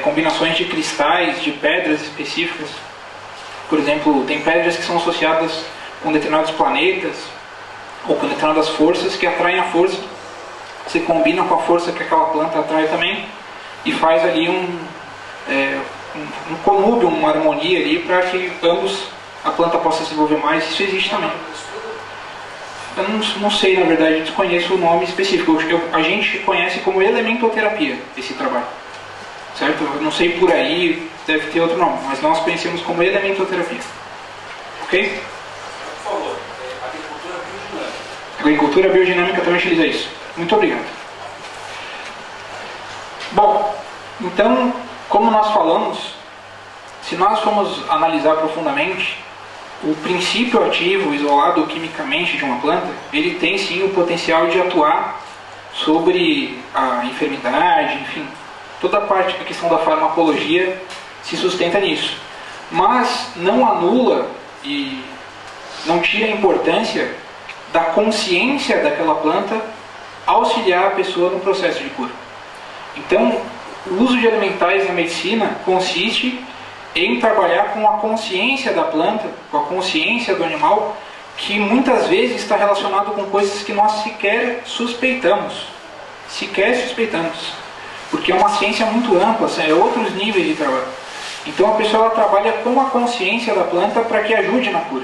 combinações de cristais, de pedras específicas. Por exemplo, tem pedras que são associadas com determinados planetas, ou com determinadas forças que atraem a força. Você combina com a força que aquela planta atrai também, e faz ali um conúbio, uma harmonia ali, para que a planta possa se desenvolver mais. Isso existe também. Eu não sei, na verdade, desconheço o nome específico. A gente conhece como elementoterapia esse trabalho. Certo? Eu não sei por aí, deve ter outro nome, mas nós conhecemos como elementoterapia. Ok? Por favor, agricultura biodinâmica. Agricultura biodinâmica também utiliza isso. Muito obrigado. Bom, então, como nós falamos, se nós formos analisar profundamente, o princípio ativo isolado quimicamente de uma planta, ele tem sim o potencial de atuar sobre a enfermidade, enfim, toda a parte da questão da farmacologia se sustenta nisso. Mas não anula e não tira a importância da consciência daquela planta auxiliar a pessoa no processo de cura. Então, o uso de elementais na medicina consiste em trabalhar com a consciência da planta, com a consciência do animal, que muitas vezes está relacionado com coisas que nós sequer suspeitamos. Porque é uma ciência muito ampla, é outros níveis de trabalho. Então a pessoa ela trabalha com a consciência da planta para que ajude na cura.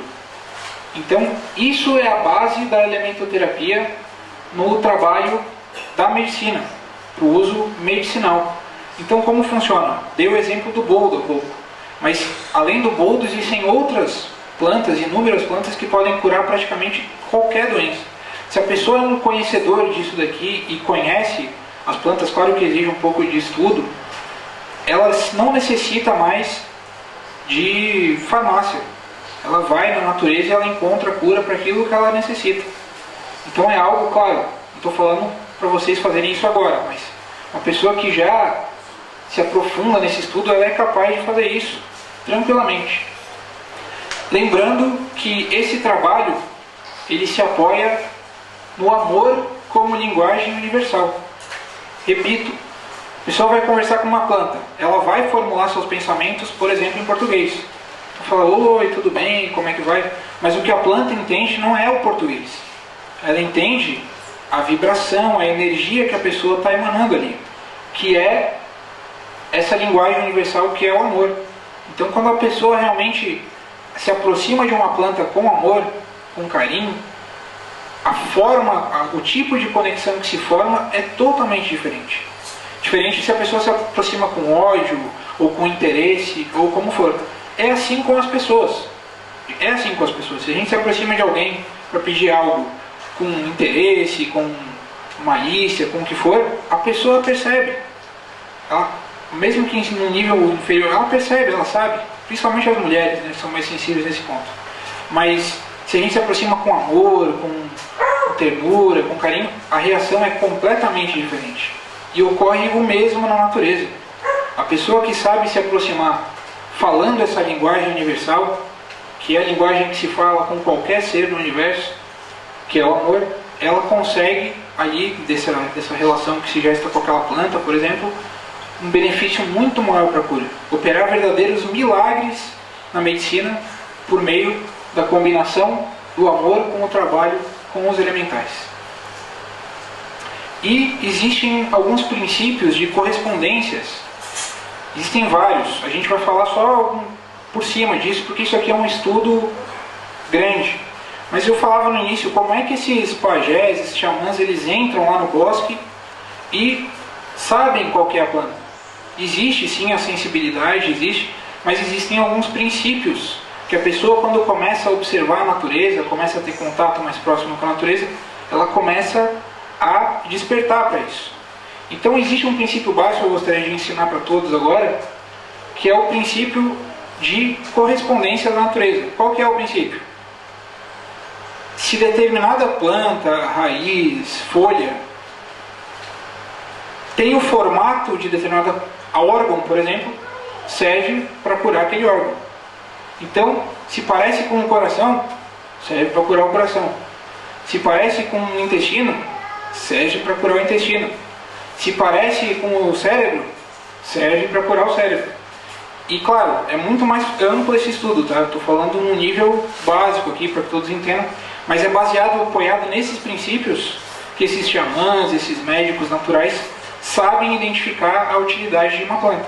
Então isso é a base da elementoterapia no trabalho da medicina, para o uso medicinal. Então como funciona? Dei o exemplo do boldo há pouco. Mas além do boldo existem outras plantas, inúmeras plantas que podem curar praticamente qualquer doença. Se a pessoa é um conhecedor disso daqui e conhece as plantas, claro que exige um pouco de estudo, ela não necessita mais de farmácia. Ela vai na natureza e ela encontra a cura para aquilo que ela necessita. Então é algo, claro, não estou falando para vocês fazerem isso agora, mas uma pessoa que já se aprofunda nesse estudo, ela é capaz de fazer isso tranquilamente. Lembrando que esse trabalho, ele se apoia no amor como linguagem universal. Repito, a pessoa vai conversar com uma planta, ela vai formular seus pensamentos, por exemplo, em português. Fala, oi, tudo bem, como é que vai? Mas o que a planta entende não é o português. Ela entende a vibração, a energia que a pessoa está emanando ali, que é essa linguagem universal que é o amor. Então quando a pessoa realmente se aproxima de uma planta com amor, com carinho, a forma, o tipo de conexão que se forma é totalmente diferente. Diferente se a pessoa se aproxima com ódio, ou com interesse, ou como for. É assim com as pessoas. Se a gente se aproxima de alguém para pedir algo com interesse, com malícia, com o que for, a pessoa percebe. Mesmo que em um nível inferior, ela percebe, ela sabe. Principalmente as mulheres, né, são mais sensíveis nesse ponto. Mas Se a gente se aproxima com amor, com ternura, com carinho, a reação é completamente diferente. E ocorre o mesmo na natureza. A pessoa que sabe se aproximar falando essa linguagem universal, que é a linguagem que se fala com qualquer ser no universo, que é o amor, ela consegue ali, dessa relação que se gesta com aquela planta, por exemplo, um benefício muito maior para a cura. Operar verdadeiros milagres na medicina por meio da combinação do amor com o trabalho com os elementais. E existem alguns princípios de correspondências. Existem vários. A gente vai falar só por cima disso, porque isso aqui é um estudo grande. Mas eu falava no início como é que esses pajés, esses xamãs, eles entram lá no bosque e sabem qual que é a planta. Existe sim a sensibilidade, existe, mas existem alguns princípios que a pessoa, quando começa a observar a natureza, começa a ter contato mais próximo com a natureza, ela começa a despertar para isso. Então existe um princípio básico que eu gostaria de ensinar para todos agora, que é o princípio de correspondência da natureza. Qual que é o princípio? Se determinada planta, raiz, folha, tem o formato de determinado órgão, por exemplo, serve para curar aquele órgão. Então, se parece com o coração, serve para curar o coração. Se parece com o intestino, serve para curar o intestino. Se parece com o cérebro, serve para curar o cérebro. E claro, é muito mais amplo esse estudo, tá? Estou falando num nível básico aqui para que todos entendam, mas é baseado, apoiado nesses princípios que esses xamãs, esses médicos naturais sabem identificar a utilidade de uma planta.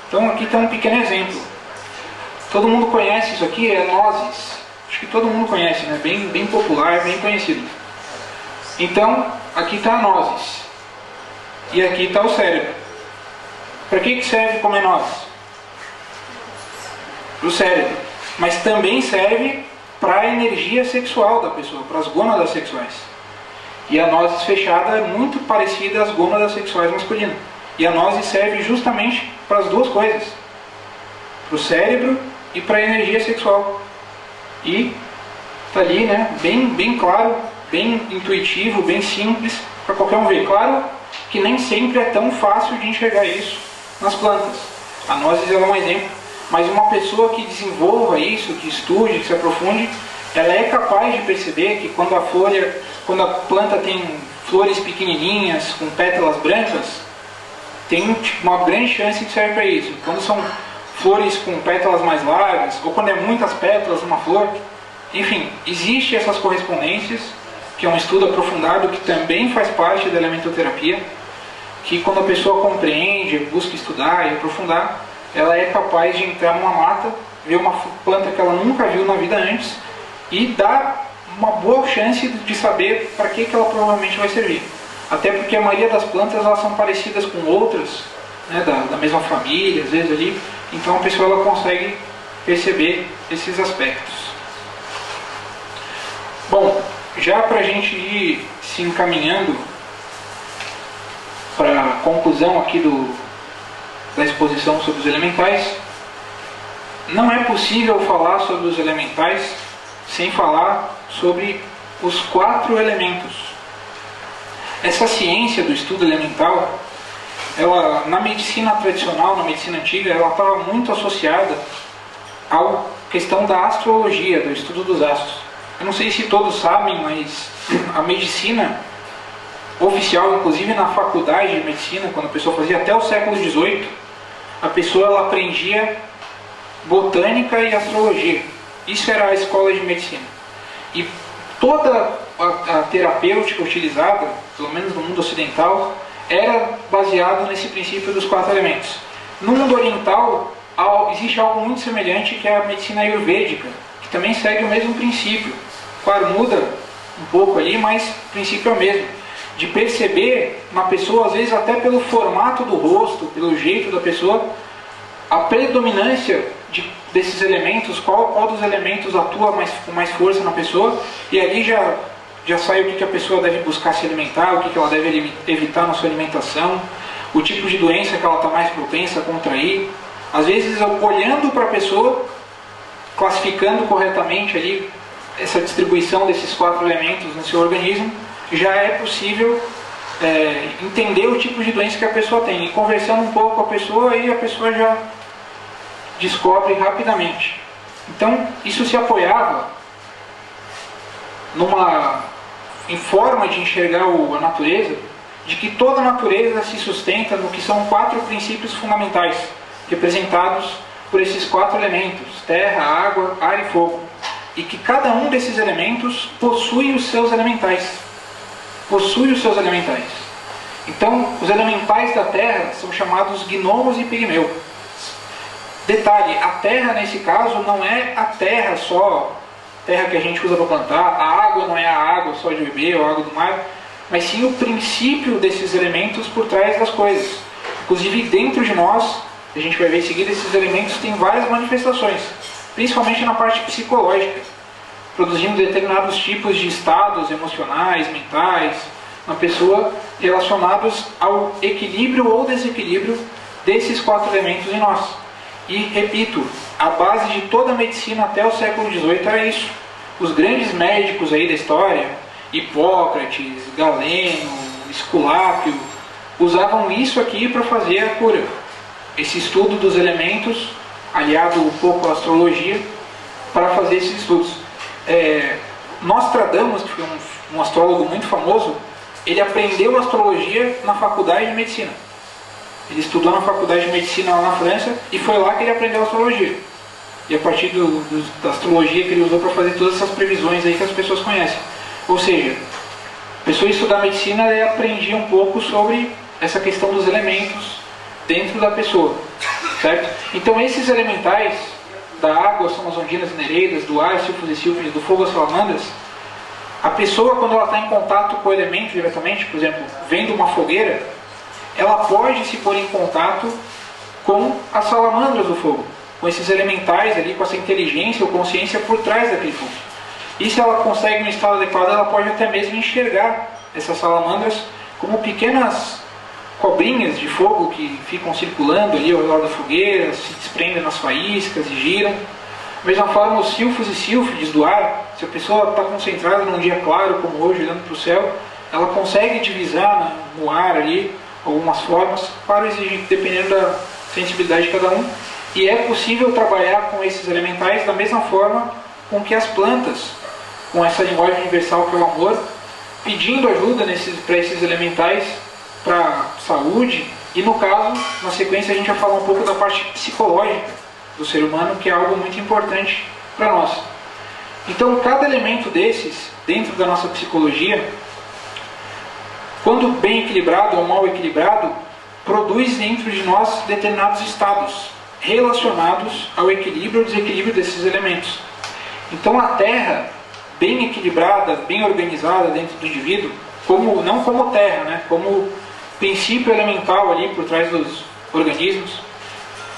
Então aqui está um pequeno exemplo. Todo mundo conhece isso aqui, é nozes. Acho que todo mundo conhece, né? Bem popular, bem conhecido. Então, aqui está a nozes. E aqui está o cérebro. Para que serve comer nozes? Para o cérebro. Mas também serve para a energia sexual da pessoa, para as gônadas sexuais. E a nozes fechada é muito parecida às gônadas sexuais masculinas. E a nozes serve justamente para as duas coisas. Para o cérebro e para a energia sexual. E está ali, né, bem claro, bem intuitivo, bem simples para qualquer um ver. Claro que nem sempre é tão fácil de enxergar isso nas plantas. A nozes é um exemplo, mas uma pessoa que desenvolva isso, que estude, que se aprofunde, ela é capaz de perceber que quando a planta tem flores pequenininhas, com pétalas brancas, tem uma grande chance de servir para isso. Quando são flores com pétalas mais largas, ou quando é muitas pétalas numa flor, enfim, existem essas correspondências, que é um estudo aprofundado que também faz parte da elementoterapia, que quando a pessoa compreende, busca estudar e aprofundar, ela é capaz de entrar numa mata, ver uma planta que ela nunca viu na vida antes e dar uma boa chance de saber para que ela provavelmente vai servir. Até porque a maioria das plantas elas são parecidas com outras, né, da mesma família, às vezes ali, então a pessoa ela consegue perceber esses aspectos. Bom, já para a gente ir se encaminhando para a conclusão aqui da exposição sobre os elementais, não é possível falar sobre os elementais sem falar sobre os 4 elementos. Essa ciência do estudo elemental, ela, na medicina tradicional, na medicina antiga, ela estava muito associada à questão da astrologia, do estudo dos astros. Eu não sei se todos sabem, mas a medicina oficial, inclusive na faculdade de medicina, quando a pessoa fazia até o século XVIII, a pessoa ela aprendia botânica e astrologia. Isso era a escola de medicina. E toda a terapêutica utilizada, pelo menos no mundo ocidental, era baseada nesse princípio dos 4 elementos. No mundo oriental, existe algo muito semelhante, que é a medicina ayurvédica, que também segue o mesmo princípio. Claro, muda um pouco ali, mas o princípio é o mesmo. De perceber na pessoa, às vezes até pelo formato do rosto, pelo jeito da pessoa, a predominância desses elementos, qual dos elementos atua com mais força na pessoa, e ali já sai o que a pessoa deve buscar se alimentar, o que ela deve evitar na sua alimentação, o tipo de doença que ela está mais propensa a contrair. Às vezes, olhando para a pessoa, classificando corretamente ali essa distribuição desses 4 elementos no seu organismo, já é possível entender o tipo de doença que a pessoa tem. E conversando um pouco com a pessoa, aí a pessoa já descobre rapidamente. Então, isso se apoiava em forma de enxergar a natureza, de que toda a natureza se sustenta no que são 4 princípios fundamentais, representados por esses 4 elementos: terra, água, ar e fogo. E que cada um desses elementos possui os seus elementais. Possui os seus elementais. Então, os elementais da terra são chamados gnomos e pigmeu. Detalhe, a terra nesse caso não é a terra só, terra que a gente usa para plantar, a água não é a água só de beber ou a água do mar, mas sim o princípio desses elementos por trás das coisas. Inclusive dentro de nós, a gente vai ver em seguida, esses elementos têm várias manifestações, principalmente na parte psicológica, produzindo determinados tipos de estados emocionais, mentais, na pessoa, relacionados ao equilíbrio ou desequilíbrio desses 4 elementos em nós. E, repito, a base de toda a medicina até o século XVIII era isso. Os grandes médicos aí da história, Hipócrates, Galeno, Esculápio, usavam isso aqui para fazer a cura. Esse estudo dos elementos, aliado um pouco à astrologia, para fazer esses estudos. Nostradamus, que foi um astrólogo muito famoso, ele aprendeu astrologia na faculdade de medicina. Ele estudou na faculdade de medicina lá na França e foi lá que ele aprendeu astrologia. E a partir da astrologia que ele usou para fazer todas essas previsões aí que as pessoas conhecem. Ou seja, a pessoa estudar medicina aprendia um pouco sobre essa questão dos elementos dentro da pessoa, certo? Então esses elementais da água são as ondinas e nereidas, do ar, silfos e sílfides, do fogo, as salamandras. A pessoa, quando ela está em contato com o elemento diretamente, por exemplo, vendo uma fogueira, ela pode se pôr em contato com as salamandras do fogo, com esses elementais ali, com essa inteligência ou consciência por trás daquele fogo. E se ela consegue um estado adequado, ela pode até mesmo enxergar essas salamandras como pequenas cobrinhas de fogo que ficam circulando ali ao redor da fogueira, se desprendem nas faíscas e giram. Da mesma forma, os silfos e sílfides do ar, se a pessoa está concentrada num dia claro como hoje, olhando para o céu, ela consegue divisar no ar ali algumas formas, claro, dependendo da sensibilidade de cada um. E é possível trabalhar com esses elementais da mesma forma com que as plantas, com essa linguagem universal que é o amor, pedindo ajuda para esses elementais para saúde. E no caso, na sequência, a gente vai falar um pouco da parte psicológica do ser humano, que é algo muito importante para nós. Então, cada elemento desses, dentro da nossa psicologia, quando bem equilibrado ou mal equilibrado, produz dentro de nós determinados estados relacionados ao equilíbrio ou desequilíbrio desses elementos. Então a terra, bem equilibrada, bem organizada dentro do indivíduo, não como terra, né, como princípio elemental ali por trás dos organismos.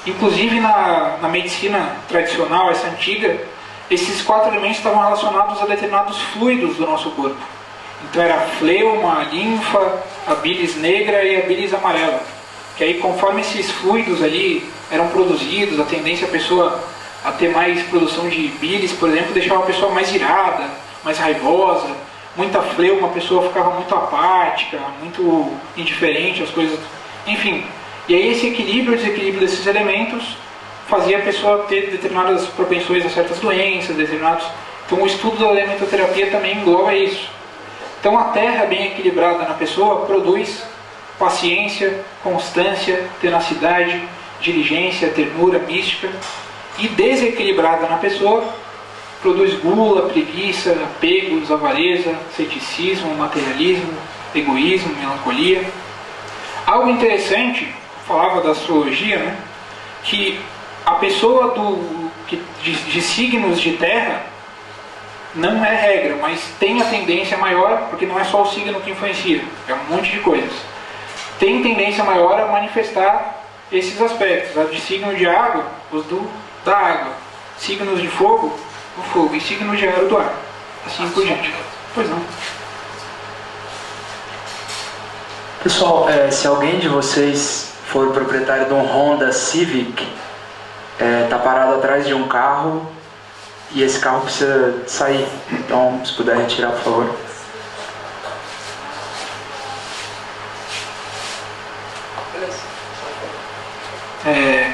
Inclusive na medicina tradicional, essa antiga, esses 4 elementos estavam relacionados a determinados fluidos do nosso corpo. Então era a fleuma, a linfa, a bilis negra e a bilis amarela. Que aí, conforme esses fluidos ali eram produzidos, a tendência a pessoa a ter mais produção de bilis, por exemplo, deixava a pessoa mais irada, mais raivosa. Muita fleuma, a pessoa ficava muito apática, muito indiferente às coisas. Enfim, e aí esse equilíbrio e desequilíbrio desses elementos fazia a pessoa ter determinadas propensões a certas doenças, determinados... Então o estudo da elementoterapia também engloba isso. Então a terra bem equilibrada na pessoa produz paciência, constância, tenacidade, diligência, ternura, mística. E desequilibrada na pessoa produz gula, preguiça, apegos, avareza, ceticismo, materialismo, egoísmo, melancolia. Algo interessante, falava da astrologia, né, que a pessoa de signos de terra não é regra, mas tem a tendência maior, porque não é só o signo que influencia, é um monte de coisas. Tem tendência maior a manifestar esses aspectos. A de signo de água, os da água. Signos de fogo, o fogo. E signos de ar, o do ar. Assim por diante. Pois não. Pessoal, se alguém de vocês for proprietário de um Honda Civic, está parado atrás de um carro e esse carro precisa sair. Então, se puder retirar, por favor.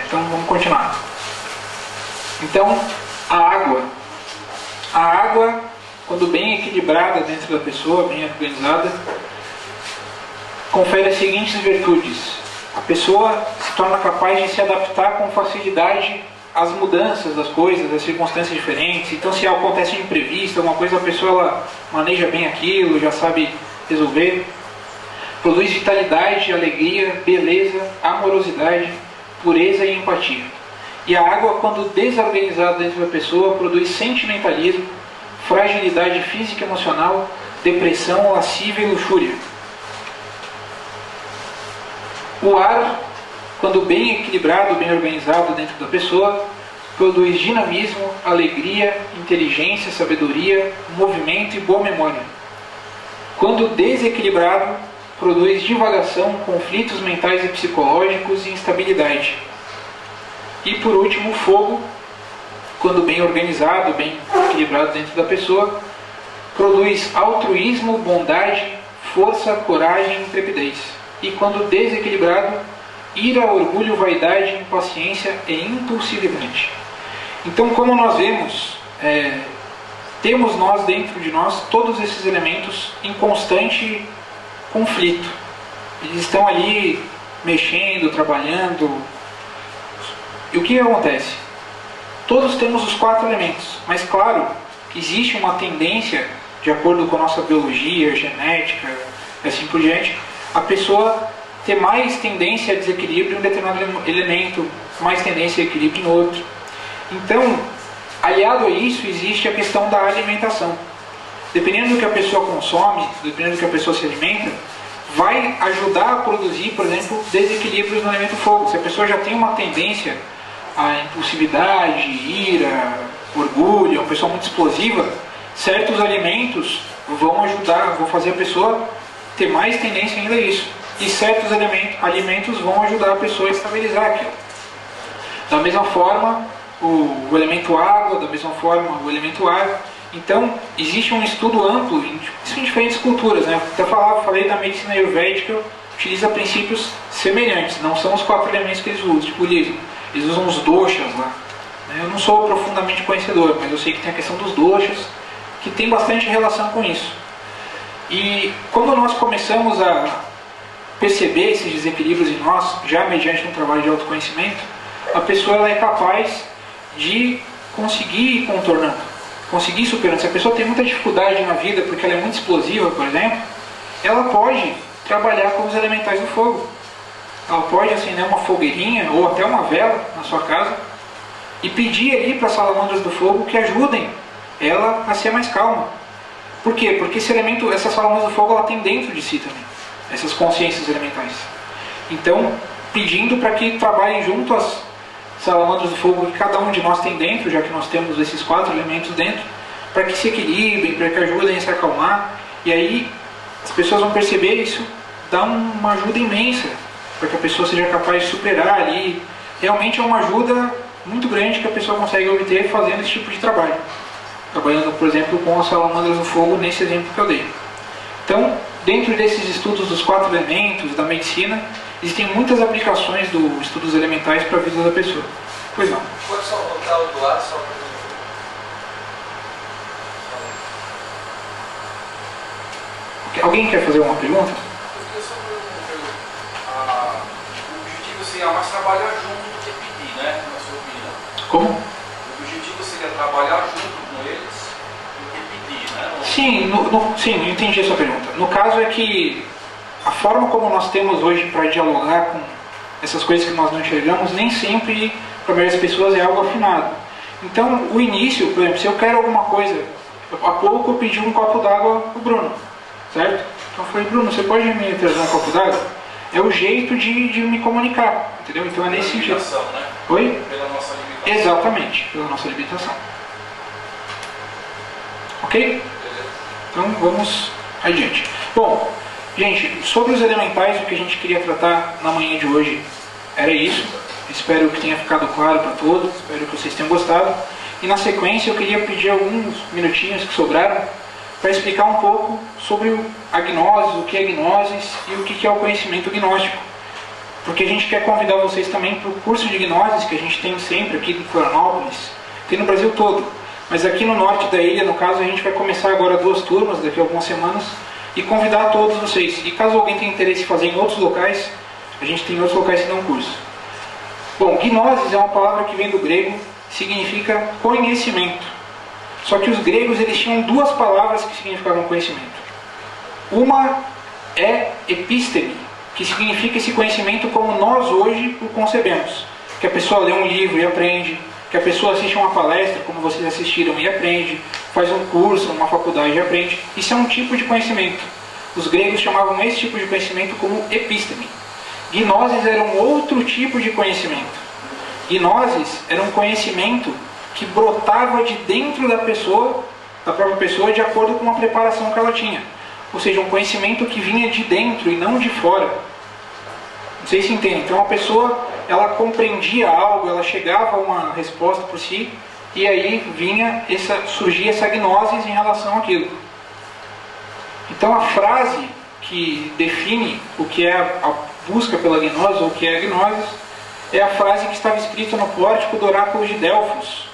Então vamos continuar. Então, a água, quando bem equilibrada dentro da pessoa, bem organizada, confere as seguintes virtudes. A pessoa se torna capaz de se adaptar com facilidade às mudanças das coisas, às circunstâncias diferentes. Então, se acontece um imprevisto, alguma coisa, a pessoa ela maneja bem aquilo, já sabe resolver. Produz vitalidade, alegria, beleza, amorosidade, pureza e empatia. E a água, quando desorganizada dentro da pessoa, produz sentimentalismo, fragilidade física e emocional, depressão, lascívia e luxúria. O ar, quando bem equilibrado, bem organizado dentro da pessoa, produz dinamismo, alegria, inteligência, sabedoria, movimento e boa memória. Quando desequilibrado, produz divagação, conflitos mentais e psicológicos e instabilidade. E por último, o fogo, quando bem organizado, bem equilibrado dentro da pessoa, produz altruísmo, bondade, força, coragem e intrepidez. E quando desequilibrado, ira, orgulho, vaidade, impaciência e impulsividade. Então, como nós vemos, temos nós dentro de nós todos esses elementos em constante conflito. Eles estão ali mexendo, trabalhando. E o que acontece? Todos temos os 4 elementos, mas claro que existe uma tendência, de acordo com a nossa biologia, genética e assim por diante, a pessoa ter mais tendência a desequilíbrio em um determinado elemento, mais tendência a equilíbrio em outro. Então, aliado a isso, existe a questão da alimentação. Dependendo do que a pessoa consome, dependendo do que a pessoa se alimenta, vai ajudar a produzir, por exemplo, desequilíbrios no elemento fogo. Se a pessoa já tem uma tendência à impulsividade, ira, orgulho, é uma pessoa muito explosiva, certos alimentos vão ajudar, vão fazer a pessoa ter mais tendência ainda a isso. E certos alimentos vão ajudar a pessoa a estabilizar aquilo. Da mesma forma, o elemento água, da mesma forma, o elemento ar. Então, existe um estudo amplo em diferentes culturas, né? Até falei da medicina ayurvédica, utiliza princípios semelhantes, não são os 4 elementos que eles utilizam. Eles usam os doshas lá. Eu não sou profundamente conhecedor, mas eu sei que tem a questão dos doshas, que tem bastante relação com isso. E quando nós começamos a perceber esses desequilíbrios em nós, já mediante um trabalho de autoconhecimento, a pessoa ela é capaz de conseguir ir contornando, conseguir superando. Se a pessoa tem muita dificuldade na vida porque ela é muito explosiva, por exemplo, ela pode trabalhar com os elementais do fogo. Ela pode acender uma fogueirinha ou até uma vela na sua casa e pedir ali para as salamandras do fogo que ajudem ela a ser mais calma. Por quê? Porque essas salamandras do fogo ela tem dentro de si também essas consciências elementais. Então, pedindo para que trabalhem junto as salamandras do fogo que cada um de nós tem dentro, já que nós temos esses 4 elementos dentro, para que se equilibrem, para que ajudem a se acalmar. E aí as pessoas vão perceber isso, dá uma ajuda imensa para que a pessoa seja capaz de superar ali. Realmente é uma ajuda muito grande que a pessoa consegue obter fazendo esse tipo de trabalho, trabalhando, por exemplo, com as salamandras do fogo, nesse exemplo que eu dei. Então, dentro desses estudos dos 4 elementos da medicina, existem muitas aplicações dos estudos elementais para a vida da pessoa. Pois não. Pode só voltar o do ar, só Alguém quer fazer uma pergunta? porque o objetivo seria mais trabalhar junto do que pedir, né? Na sua opinião. Como? O objetivo seria trabalhar junto com eles do que pedir, né? Sim, eu entendi a sua pergunta. No caso é que a forma como nós temos hoje para dialogar com essas coisas que nós não enxergamos, nem sempre, para a maioria das pessoas, é algo afinado. Então, o início, por exemplo, se eu quero alguma coisa, há pouco eu pedi um copo d'água para o Bruno, certo? Então eu falei, Bruno, você pode me trazer um copo d'água? É o jeito de me comunicar, entendeu? Então é nesse sentido. Né? Oi? Pela nossa limitação. Exatamente, pela nossa limitação. Ok? Então vamos adiante. Bom, gente, sobre os elementais, o que a gente queria tratar na manhã de hoje era isso. Espero que tenha ficado claro para todos, espero que vocês tenham gostado. E na sequência eu queria pedir alguns minutinhos que sobraram para explicar um pouco sobre a gnose, o que é gnoses e o que é o conhecimento gnóstico. Porque a gente quer convidar vocês também para o curso de gnoses que a gente tem sempre aqui em Florianópolis, tem no Brasil todo. Mas aqui no norte da ilha, no caso, a gente vai começar agora 2 turmas daqui a algumas semanas e convidar todos vocês. E caso alguém tenha interesse em fazer em outros locais, a gente tem outros locais que dão curso. Bom, gnoses é uma palavra que vem do grego, significa conhecimento. Só que os gregos eles tinham 2 palavras que significavam conhecimento. Uma é episteme, que significa esse conhecimento como nós hoje o concebemos. Que a pessoa lê um livro e aprende, que a pessoa assiste uma palestra, como vocês assistiram, e aprende, faz um curso, uma faculdade e aprende. Isso é um tipo de conhecimento. Os gregos chamavam esse tipo de conhecimento como episteme. Gnoses era um outro tipo de conhecimento. Gnoses era um conhecimento que brotava de dentro da pessoa, da própria pessoa, de acordo com a preparação que ela tinha. Ou seja, um conhecimento que vinha de dentro e não de fora. Não sei se entende. Então a pessoa, ela compreendia algo, ela chegava a uma resposta por si, e aí surgia essa gnosis em relação àquilo. Então a frase que define o que é a busca pela gnose, ou o que é a gnosis, é a frase que estava escrita no pórtico do oráculo de Delfos.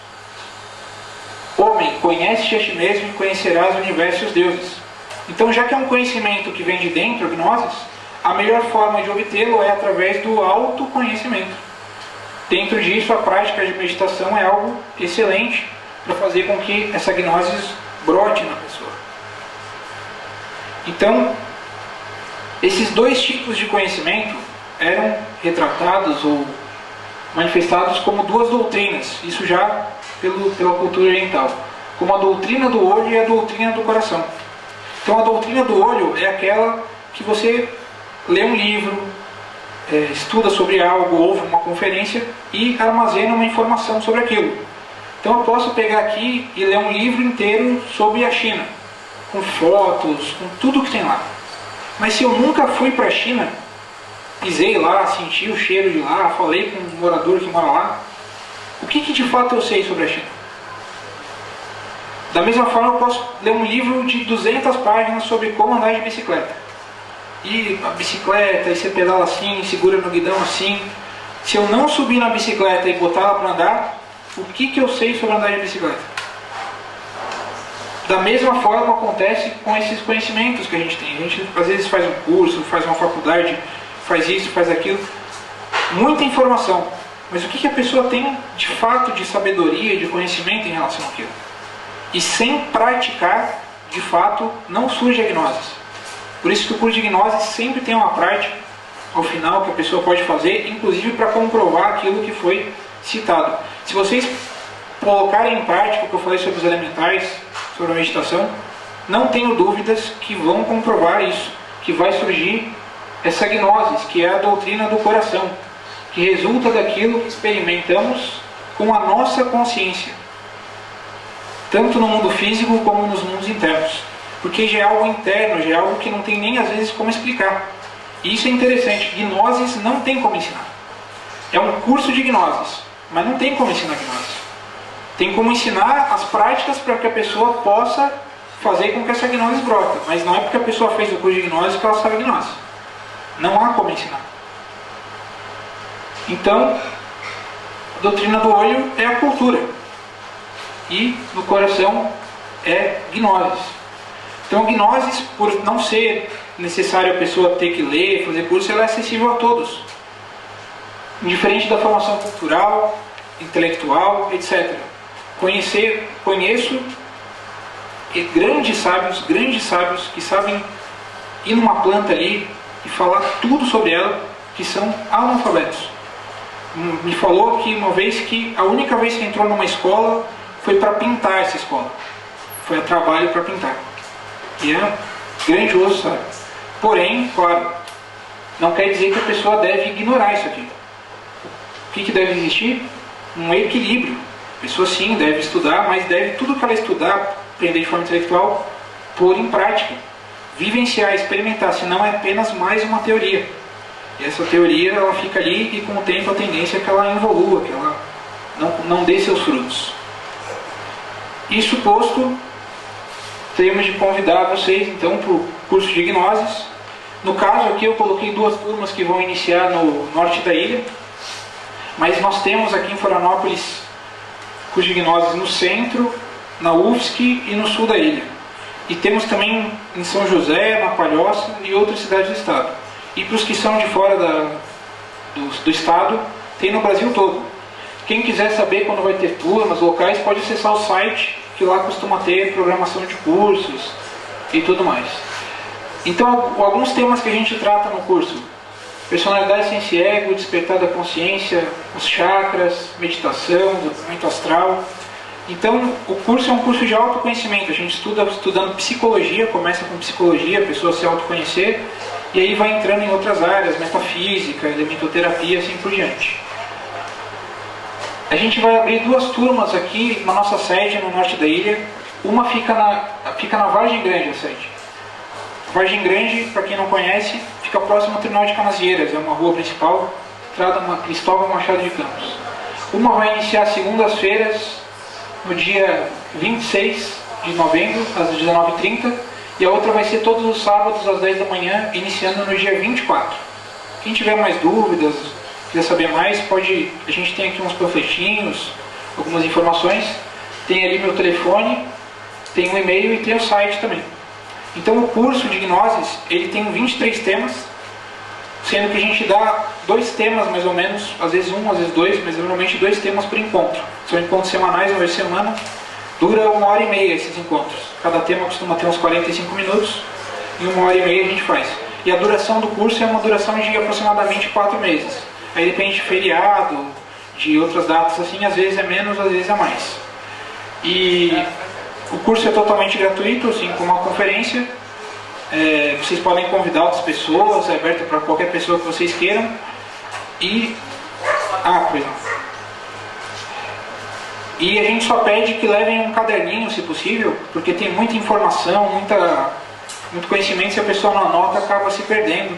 Homem, conhece-te a ti mesmo e conhecerás o universo e os deuses. Então, já que é um conhecimento que vem de dentro, gnosis, a melhor forma de obtê-lo é através do autoconhecimento. Dentro disso, a prática de meditação é algo excelente para fazer com que essa gnosis brote na pessoa. Então, esses 2 tipos de conhecimento eram retratados ou manifestados como 2 doutrinas, isso já pela cultura oriental, como a doutrina do olho e a doutrina do coração. Então a doutrina do olho é aquela que você lê um livro, estuda sobre algo, ouve uma conferência e armazena uma informação sobre aquilo. Então eu posso pegar aqui e ler um livro inteiro sobre a China, com fotos, com tudo que tem lá. Mas se eu nunca fui para a China, pisei lá, senti o cheiro de lá, falei com um morador que mora lá, o que de fato eu sei sobre a China? Da mesma forma, eu posso ler um livro de 200 páginas sobre como andar de bicicleta. E a bicicleta, e você pedala assim, segura no guidão assim. Se eu não subir na bicicleta e botar ela para andar, o que eu sei sobre andar de bicicleta? Da mesma forma acontece com esses conhecimentos que a gente tem. A gente às vezes faz um curso, faz uma faculdade, faz isso, faz aquilo. Muita informação. Mas o que a pessoa tem de fato de sabedoria, de conhecimento em relação àquilo? E sem praticar, de fato, não surge a gnose. Por isso que o curso de gnose sempre tem uma prática ao final que a pessoa pode fazer, inclusive para comprovar aquilo que foi citado. Se vocês colocarem em prática o que eu falei sobre os elementais, sobre a meditação, não tenho dúvidas que vão comprovar isso, que vai surgir essa gnose, que é a doutrina do coração, que resulta daquilo que experimentamos com a nossa consciência, tanto no mundo físico como nos mundos internos, porque já é algo interno, já é algo que não tem nem às vezes como explicar. E isso é interessante, gnoses não tem como ensinar. É um curso de gnoses, mas não tem como ensinar gnose. Tem como ensinar as práticas para que a pessoa possa fazer com que essa gnose brota, mas não é porque a pessoa fez o curso de gnose que ela sabe gnose. Não há como ensinar. Então, a doutrina do olho é a cultura. E no coração é gnoses. Então, gnoses, por não ser necessário a pessoa ter que ler, fazer curso, ela é acessível a todos. Indiferente da formação cultural, intelectual, etc. Conheço grandes sábios que sabem ir numa planta ali e falar tudo sobre ela, que são analfabetos. Me falou que uma vez que a única vez que entrou numa escola foi para pintar essa escola. Foi a trabalho para pintar. E é grandioso, sabe? Porém, claro, não quer dizer que a pessoa deve ignorar isso aqui. O que deve existir? Um equilíbrio. A pessoa sim deve estudar, mas deve tudo que ela estudar, aprender de forma intelectual, pôr em prática. Vivenciar, experimentar, senão é apenas mais uma teoria. E essa teoria ela fica ali e com o tempo a tendência é que ela evolua, que ela não dê seus frutos. Isso posto, teríamos de convidar vocês então para o curso de Gnoses. No caso aqui eu coloquei 2 turmas que vão iniciar no norte da ilha, mas nós temos aqui em Florianópolis curso de Gnoses no centro, na UFSC e no sul da ilha. E temos também em São José, na Palhoça e outras cidades do estado. E para os que são de fora do estado, tem no Brasil todo. Quem quiser saber quando vai ter turmas, locais, pode acessar o site, que lá costuma ter programação de cursos e tudo mais. Então, alguns temas que a gente trata no curso: personalidade, ciência e ego, despertar da consciência, os chakras, meditação, desenvolvimento astral. Então, o curso é um curso de autoconhecimento. A gente estuda estudando psicologia, começa com psicologia, a pessoa se autoconhecer, e aí vai entrando em outras áreas, metafísica, elementoterapia, assim por diante. A gente vai abrir 2 turmas aqui na nossa sede, no norte da ilha. Uma fica na Vargem Grande, a sede. Vargem Grande, para quem não conhece, fica próximo ao Terminal de Canasvieiras, é uma rua principal, entrada na Cristóvão Machado de Campos. Uma vai iniciar segundas-feiras, no dia 26 de novembro, às 19h30, e a outra vai ser todos os sábados, às 10 da manhã, iniciando no dia 24. Quem tiver mais dúvidas, quiser saber mais, pode. A gente tem aqui uns panfletinhos, algumas informações. Tem ali meu telefone, tem um e-mail e tem o site também. Então o curso de Gnoses, ele tem 23 temas, sendo que a gente dá 2 temas mais ou menos, às vezes 1, às vezes 2, mas normalmente 2 temas por encontro. São encontros semanais, uma vez por semana. Dura 1h30 esses encontros. Cada tema costuma ter uns 45 minutos, e 1h30 a gente faz. E a duração do curso é uma duração de aproximadamente 4 meses. Aí depende de feriado, de outras datas assim, às vezes é menos, às vezes é mais. E o curso é totalmente gratuito, assim como a conferência. Vocês podem convidar outras pessoas, é aberto para qualquer pessoa que vocês queiram. E... pois não. E a gente só pede que levem um caderninho, se possível, porque tem muita informação, muito conhecimento. Se a pessoa não anota, acaba se perdendo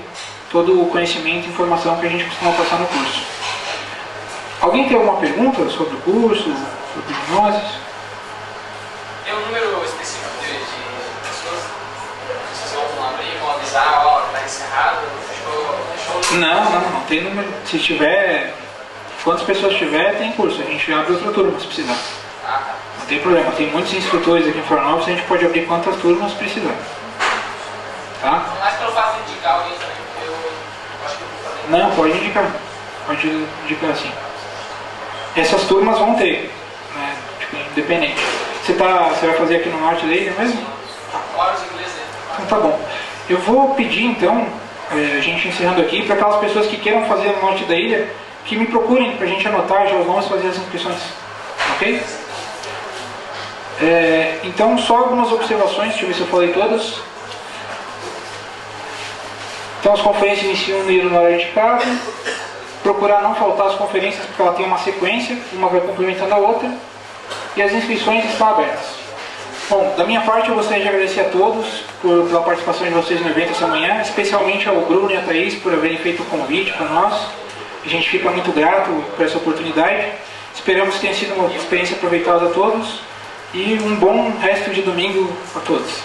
todo o conhecimento e informação que a gente costuma passar no curso. Alguém tem alguma pergunta sobre o curso, sobre Gnoses? Tem um número específico de pessoas que vocês vão abrir, vão avisar, ó, tá encerrado, fechou? Não tem número. Se tiver, quantas pessoas tiver, tem curso. A gente abre outra turma se precisar. Tá. Não tem problema. Tem muitos instrutores aqui em Florianópolis, a gente pode abrir quantas turmas precisar. Tá? Mas pelo fato de indicar alguém também, porque eu acho que eu vou fazer. Não, pode indicar. Pode indicar assim. Essas turmas vão ter, né? Tipo, independente. Você vai fazer aqui no norte da ilha mesmo? Fora os ingleses aí. Então tá bom. Eu vou pedir então, a gente encerrando aqui, para aquelas pessoas que queiram fazer no norte da ilha, que me procurem para a gente anotar já os nomes e fazer as inscrições. Ok? Então só algumas observações, deixa eu ver se eu falei todas. Então as conferências iniciam no horário indicado. Procurar não faltar as conferências, porque ela tem uma sequência, uma vai complementando a outra. E as inscrições estão abertas. Bom, da minha parte eu gostaria de agradecer a todos pela participação de vocês no evento essa manhã, especialmente ao Bruno e à Thaís por haverem feito o convite para nós. A gente fica muito grato por essa oportunidade. Esperamos que tenha sido uma experiência proveitosa a todos e um bom resto de domingo a todos.